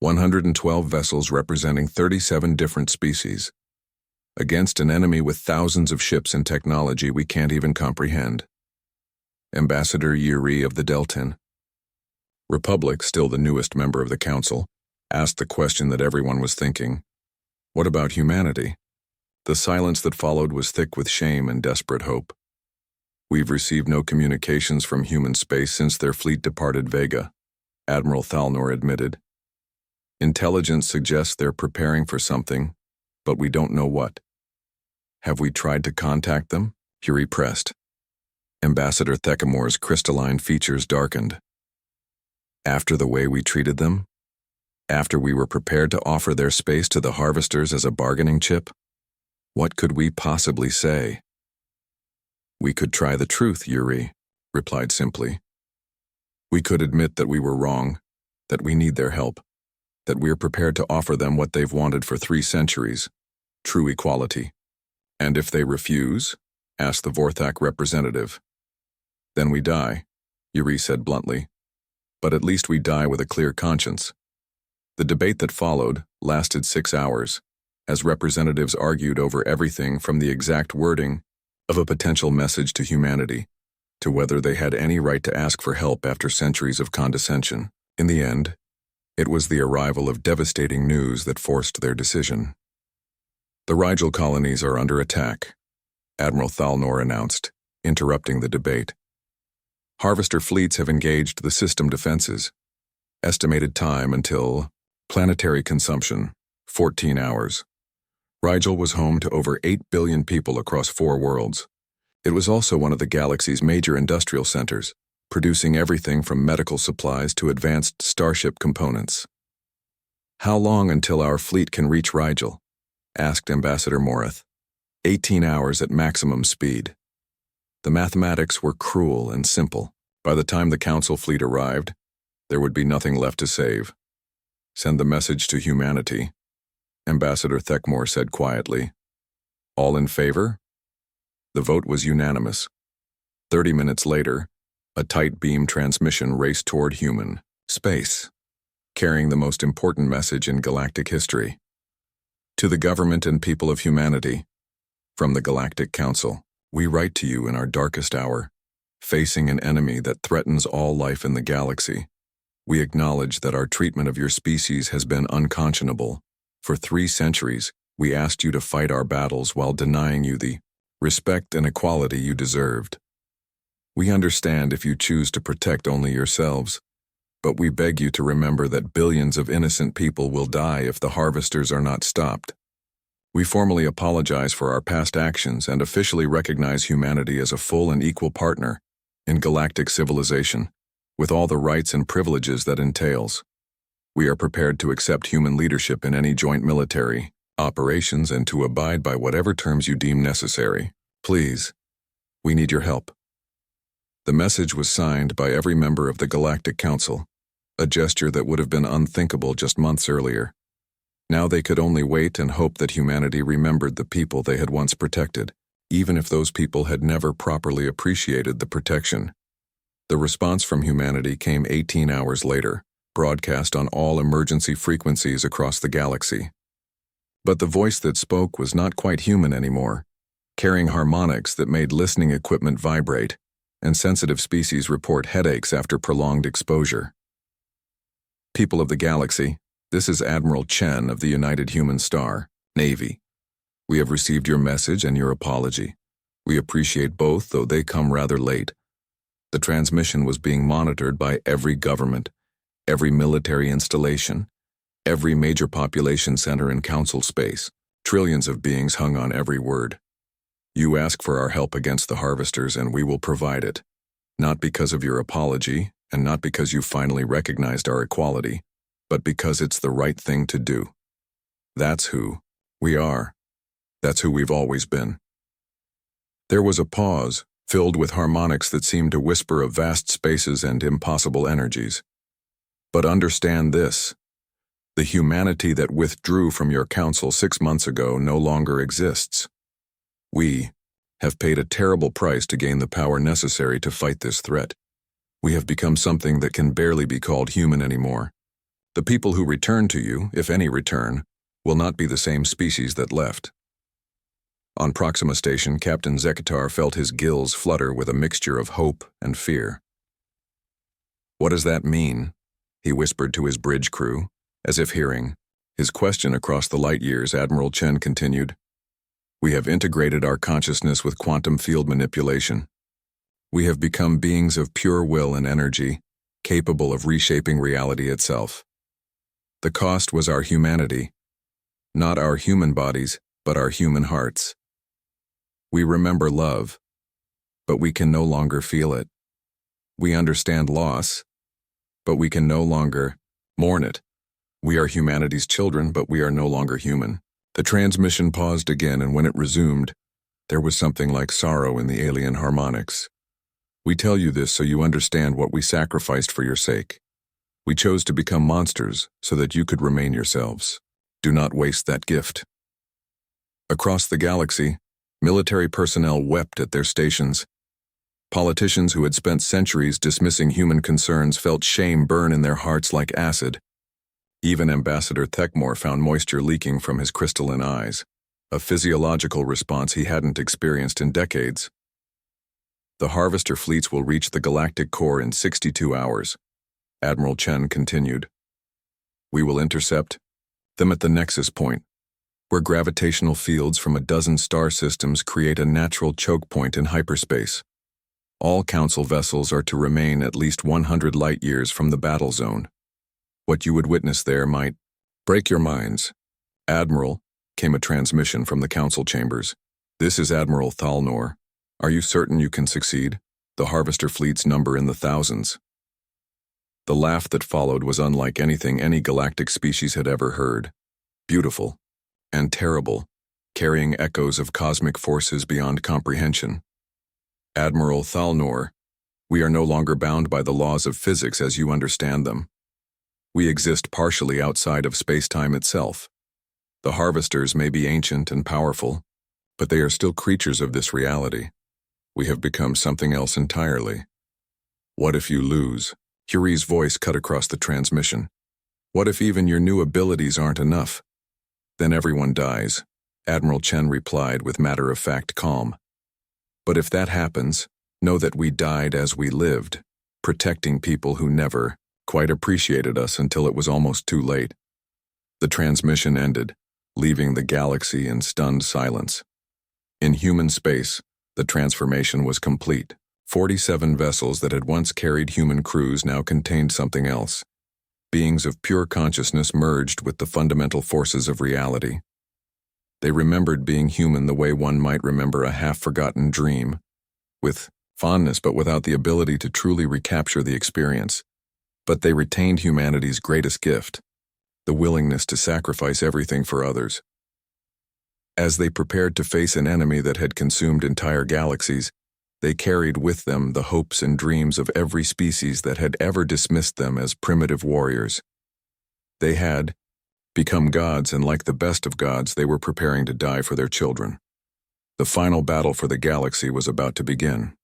Speaker 1: 112 vessels representing 37 different species, against an enemy with thousands of ships and technology we can't even comprehend. Ambassador Yuri of the Deltan, Republic, still the newest member of the Council, asked the question that everyone was thinking. What about humanity? The silence that followed was thick with shame and desperate hope. We've received no communications from human space since their fleet departed Vega, Admiral Thalnor admitted. Intelligence suggests they're preparing for something, but we don't know what. Have we tried to contact them? Yuri pressed. Ambassador Thekmore's crystalline features darkened. After the way we treated them? After we were prepared to offer their space to the harvesters as a bargaining chip? What could we possibly say? We could try the truth, Yuri replied simply. We could admit that we were wrong, that we need their help, that we're prepared to offer them what they've wanted for 3 centuries, true equality. And if they refuse? Asked the Vorthak representative. Then we die, Yuri said bluntly. But at least we die with a clear conscience. The debate that followed lasted 6 hours. as representatives argued over everything from the exact wording of a potential message to humanity to whether they had any right to ask for help after centuries of condescension. In the end, it was the arrival of devastating news that forced their decision. The Rigel colonies are under attack, Admiral Thalnor announced, interrupting the debate. Harvester fleets have engaged the system defenses. Estimated time until planetary consumption, 14 hours. Rigel was home to over 8 billion people across 4 worlds. It was also one of the galaxy's major industrial centers, producing everything from medical supplies to advanced starship components. "How long until our fleet can reach Rigel?" asked Ambassador Morith. 18 hours at maximum speed. The mathematics were cruel and simple. By the time the Council fleet arrived, there would be nothing left to save. "Send the message to humanity," Ambassador Thekmore said quietly. "All in favor?" The vote was unanimous. 30 minutes later, a tight beam transmission raced toward human space, carrying the most important message in galactic history. "To the government and people of humanity, from the Galactic Council, we write to you in our darkest hour, facing an enemy that threatens all life in the galaxy. We acknowledge that our treatment of your species has been unconscionable. For 3 centuries, we asked you to fight our battles while denying you the respect and equality you deserved. We understand if you choose to protect only yourselves, but we beg you to remember that billions of innocent people will die if the harvesters are not stopped. We formally apologize for our past actions and officially recognize humanity as a full and equal partner in galactic civilization, with all the rights and privileges that entails. We are prepared to accept human leadership in any joint military operations and to abide by whatever terms you deem necessary. Please, we need your help." The message was signed by every member of the Galactic Council, a gesture that would have been unthinkable just months earlier. Now they could only wait and hope that humanity remembered the people they had once protected, even if those people had never properly appreciated the protection. The response from humanity came 18 hours later, broadcast on all emergency frequencies across the galaxy. But the voice that spoke was not quite human anymore, carrying harmonics that made listening equipment vibrate, and sensitive species report headaches after prolonged exposure. "People of the galaxy, this is Admiral Chen of the United Human Star, Navy. We have received your message and your apology. We appreciate both, though they come rather late. The transmission was being monitored by every government, every military installation, every major population center in Council space. Trillions of beings hung on every word. You ask for our help against the harvesters and we will provide it. Not because of your apology, and not because you finally recognized our equality, but because it's the right thing to do. That's who we are. That's who we've always been." There was a pause, filled with harmonics that seemed to whisper of vast spaces and impossible energies. "But understand this. The humanity that withdrew from your council 6 months ago no longer exists. We have paid a terrible price to gain the power necessary to fight this threat. We have become something that can barely be called human anymore. The people who return to you, if any return, will not be the same species that left." On Proxima Station, Captain Zekatar felt his gills flutter with a mixture of hope and fear. "What does that mean?" he whispered to his bridge crew, as if hearing his question across the light years. Admiral Chen continued, "We have integrated our consciousness with quantum field manipulation. We have become beings of pure will and energy, capable of reshaping reality itself. The cost was our humanity, not our human bodies, but our human hearts. We remember love, but we can no longer feel it. We understand loss, but we can no longer mourn it. We are humanity's children, but we are no longer human." The transmission paused again, and when it resumed, there was something like sorrow in the alien harmonics. "We tell you this so you understand what we sacrificed for your sake. We chose to become monsters so that you could remain yourselves. Do not waste that gift." Across the galaxy, military personnel wept at their stations. Politicians who had spent centuries dismissing human concerns felt shame burn in their hearts like acid. Even Ambassador Thekmore found moisture leaking from his crystalline eyes, a physiological response he hadn't experienced in decades. The harvester fleets will reach the galactic core in 62 hours, Admiral Chen continued. We will intercept them at the nexus point, where gravitational fields from a dozen star systems create a natural choke point in hyperspace. All Council vessels are to remain at least 100 light-years from the battle zone. What you would witness there might break your minds. Admiral, came a transmission from the Council chambers. This is Admiral Thalnor. Are you certain you can succeed? The harvester fleets number in the thousands. The laugh that followed was unlike anything any galactic species had ever heard. Beautiful and terrible, carrying echoes of cosmic forces beyond comprehension. Admiral Thalnor, we are no longer bound by the laws of physics as you understand them. We exist partially outside of space-time itself. The harvesters may be ancient and powerful, but they are still creatures of this reality. We have become something else entirely. What if you lose? Curie's voice cut across the transmission. What if even your new abilities aren't enough? Then everyone dies, Admiral Chen replied with matter-of-fact calm. But if that happens, know that we died as we lived, protecting people who never quite appreciated us until it was almost too late. The transmission ended, leaving the galaxy in stunned silence. In human space, the transformation was complete. 47 vessels that had once carried human crews now contained something else. Beings of pure consciousness merged with the fundamental forces of reality. They remembered being human the way one might remember a half-forgotten dream, with fondness but without the ability to truly recapture the experience. But they retained humanity's greatest gift, the willingness to sacrifice everything for others. As they prepared to face an enemy that had consumed entire galaxies, they carried with them the hopes and dreams of every species that had ever dismissed them as primitive warriors. They had become gods, and like the best of gods, they were preparing to die for their children. The final battle for the galaxy was about to begin.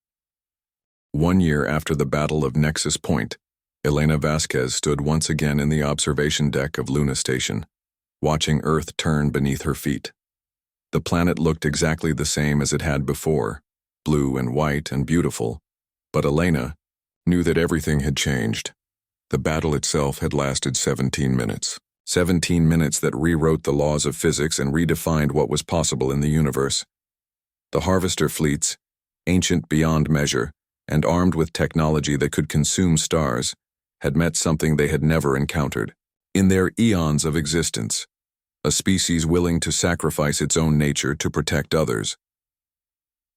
Speaker 1: 1 year after the Battle of Nexus Point, Elena Vasquez stood once again in the observation deck of Luna Station, watching Earth turn beneath her feet. The planet looked exactly the same as it had before, blue and white and beautiful, but Elena knew that everything had changed. The battle itself had lasted 17 minutes. 17 minutes that rewrote the laws of physics and redefined what was possible in the universe. The harvester fleets, ancient beyond measure, and armed with technology that could consume stars, had met something they had never encountered. In their eons of existence, a species willing to sacrifice its own nature to protect others.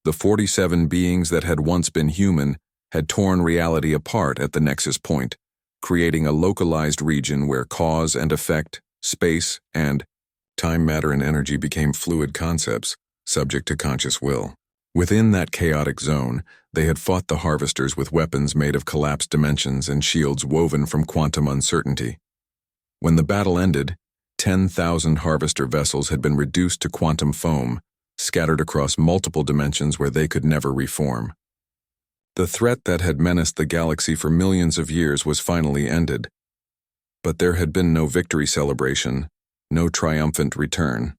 Speaker 1: The 47 beings that had once been human had torn reality apart at the nexus point, creating a localized region where cause and effect, space, and time, matter, and energy became fluid concepts, subject to conscious will. Within that chaotic zone, they had fought the harvesters with weapons made of collapsed dimensions and shields woven from quantum uncertainty. When the battle ended, 10,000 harvester vessels had been reduced to quantum foam, scattered across multiple dimensions where they could never reform. The threat that had menaced the galaxy for millions of years was finally ended. But there had been no victory celebration, no triumphant return.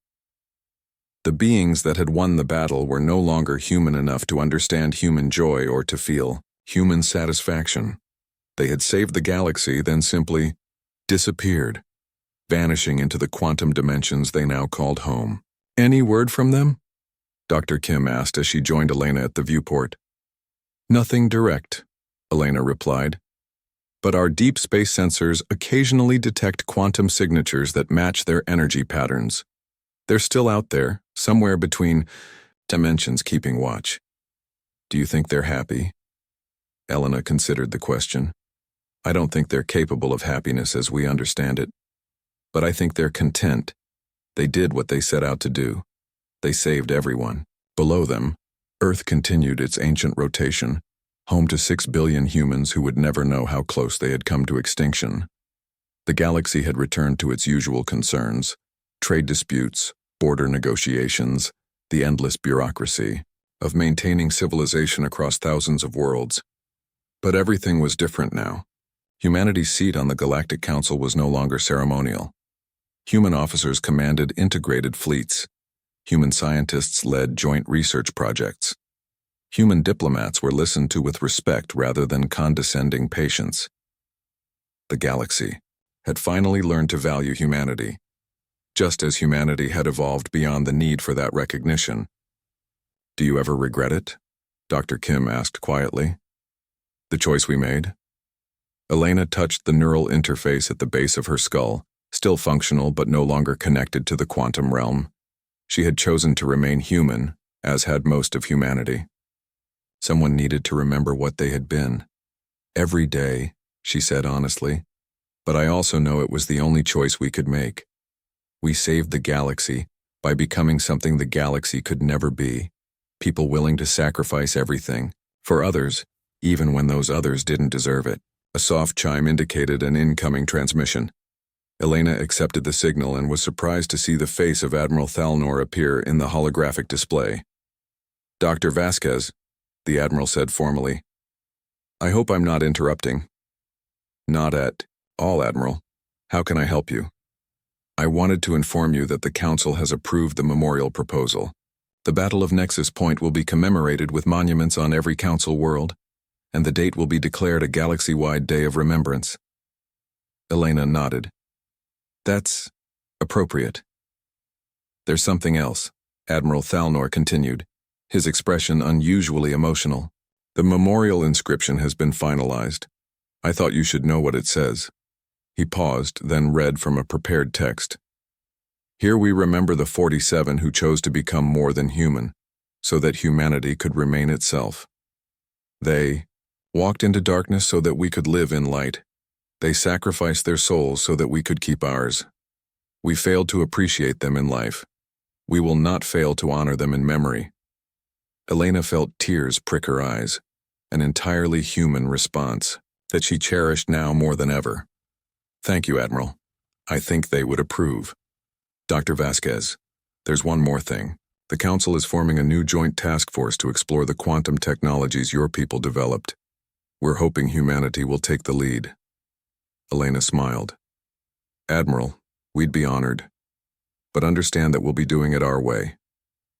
Speaker 1: The beings that had won the battle were no longer human enough to understand human joy or to feel human satisfaction. They had saved the galaxy, then simply disappeared, vanishing into the quantum dimensions they now called home. Any word from them? Dr. Kim asked as she joined Elena at the viewport. Nothing direct, Elena replied. But our deep space sensors occasionally detect quantum signatures that match their energy patterns. They're still out there, somewhere between dimensions keeping watch. Do you think they're happy? Elena considered the question. I don't think they're capable of happiness as we understand it. But I think they're content. They did what they set out to do. They saved everyone. Below them, Earth continued its ancient rotation, home to 6 billion humans who would never know how close they had come to extinction. The galaxy had returned to its usual concerns, trade disputes, border negotiations, the endless bureaucracy of maintaining civilization across thousands of worlds. But everything was different now. Humanity's seat on the Galactic Council was no longer ceremonial. Human officers commanded integrated fleets. Human scientists led joint research projects. Human diplomats were listened to with respect rather than condescending patience. The galaxy had finally learned to value humanity, just as humanity had evolved beyond the need for that recognition. "Do you ever regret it?" Dr. Kim asked quietly. "The choice we made?" Elena touched the neural interface at the base of her skull, still functional but no longer connected to the quantum realm. She had chosen to remain human, as had most of humanity. Someone needed to remember what they had been. "Every day," she said honestly, "but I also know it was the only choice we could make. We saved the galaxy by becoming something the galaxy could never be, people willing to sacrifice everything, for others, even when those others didn't deserve it." A soft chime indicated an incoming transmission. Elena accepted the signal and was surprised to see the face of Admiral Thalnor appear in the holographic display. "Dr. Vasquez," the Admiral said formally. "I hope I'm not interrupting." "Not at all, Admiral. How can I help you?" "I wanted to inform you that the Council has approved the memorial proposal. The Battle of Nexus Point will be commemorated with monuments on every Council world, and the date will be declared a galaxy-wide day of remembrance." Elena nodded. "That's appropriate." "There's something else," Admiral Thalnor continued, his expression unusually emotional. "The memorial inscription has been finalized. I thought you should know what it says." He paused, then read from a prepared text. "Here we remember the 47 who chose to become more than human, so that humanity could remain itself. They walked into darkness so that we could live in light. They sacrificed their souls so that we could keep ours. We failed to appreciate them in life. We will not fail to honor them in memory." Elena felt tears prick her eyes, an entirely human response that she cherished now more than ever. "Thank you, Admiral. I think they would approve." "Dr. Vasquez, there's one more thing. The Council is forming a new joint task force to explore the quantum technologies your people developed. We're hoping humanity will take the lead." Elena smiled. "Admiral, we'd be honored. But understand that we'll be doing it our way,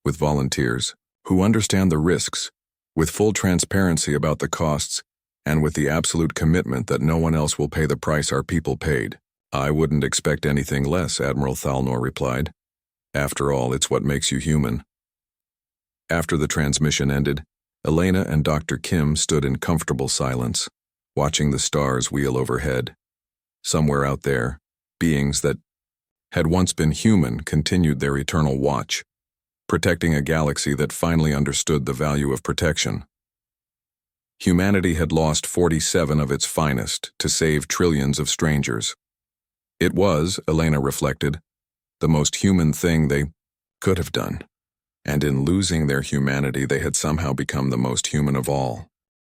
Speaker 1: with volunteers who understand the risks, with full transparency about the costs, and with the absolute commitment that no one else will pay the price our people paid." "I wouldn't expect anything less," Admiral Thalnor replied. "After all, it's what makes you human." After the transmission ended, Elena and Dr. Kim stood in comfortable silence, watching the stars wheel overhead. Somewhere out there, beings that had once been human continued their eternal watch, protecting a galaxy that finally understood the value of protection. Humanity had lost 47 of its finest to save trillions of strangers. It was, Elena reflected, the most human thing they could have done, and in losing their humanity they had somehow become the most human of all.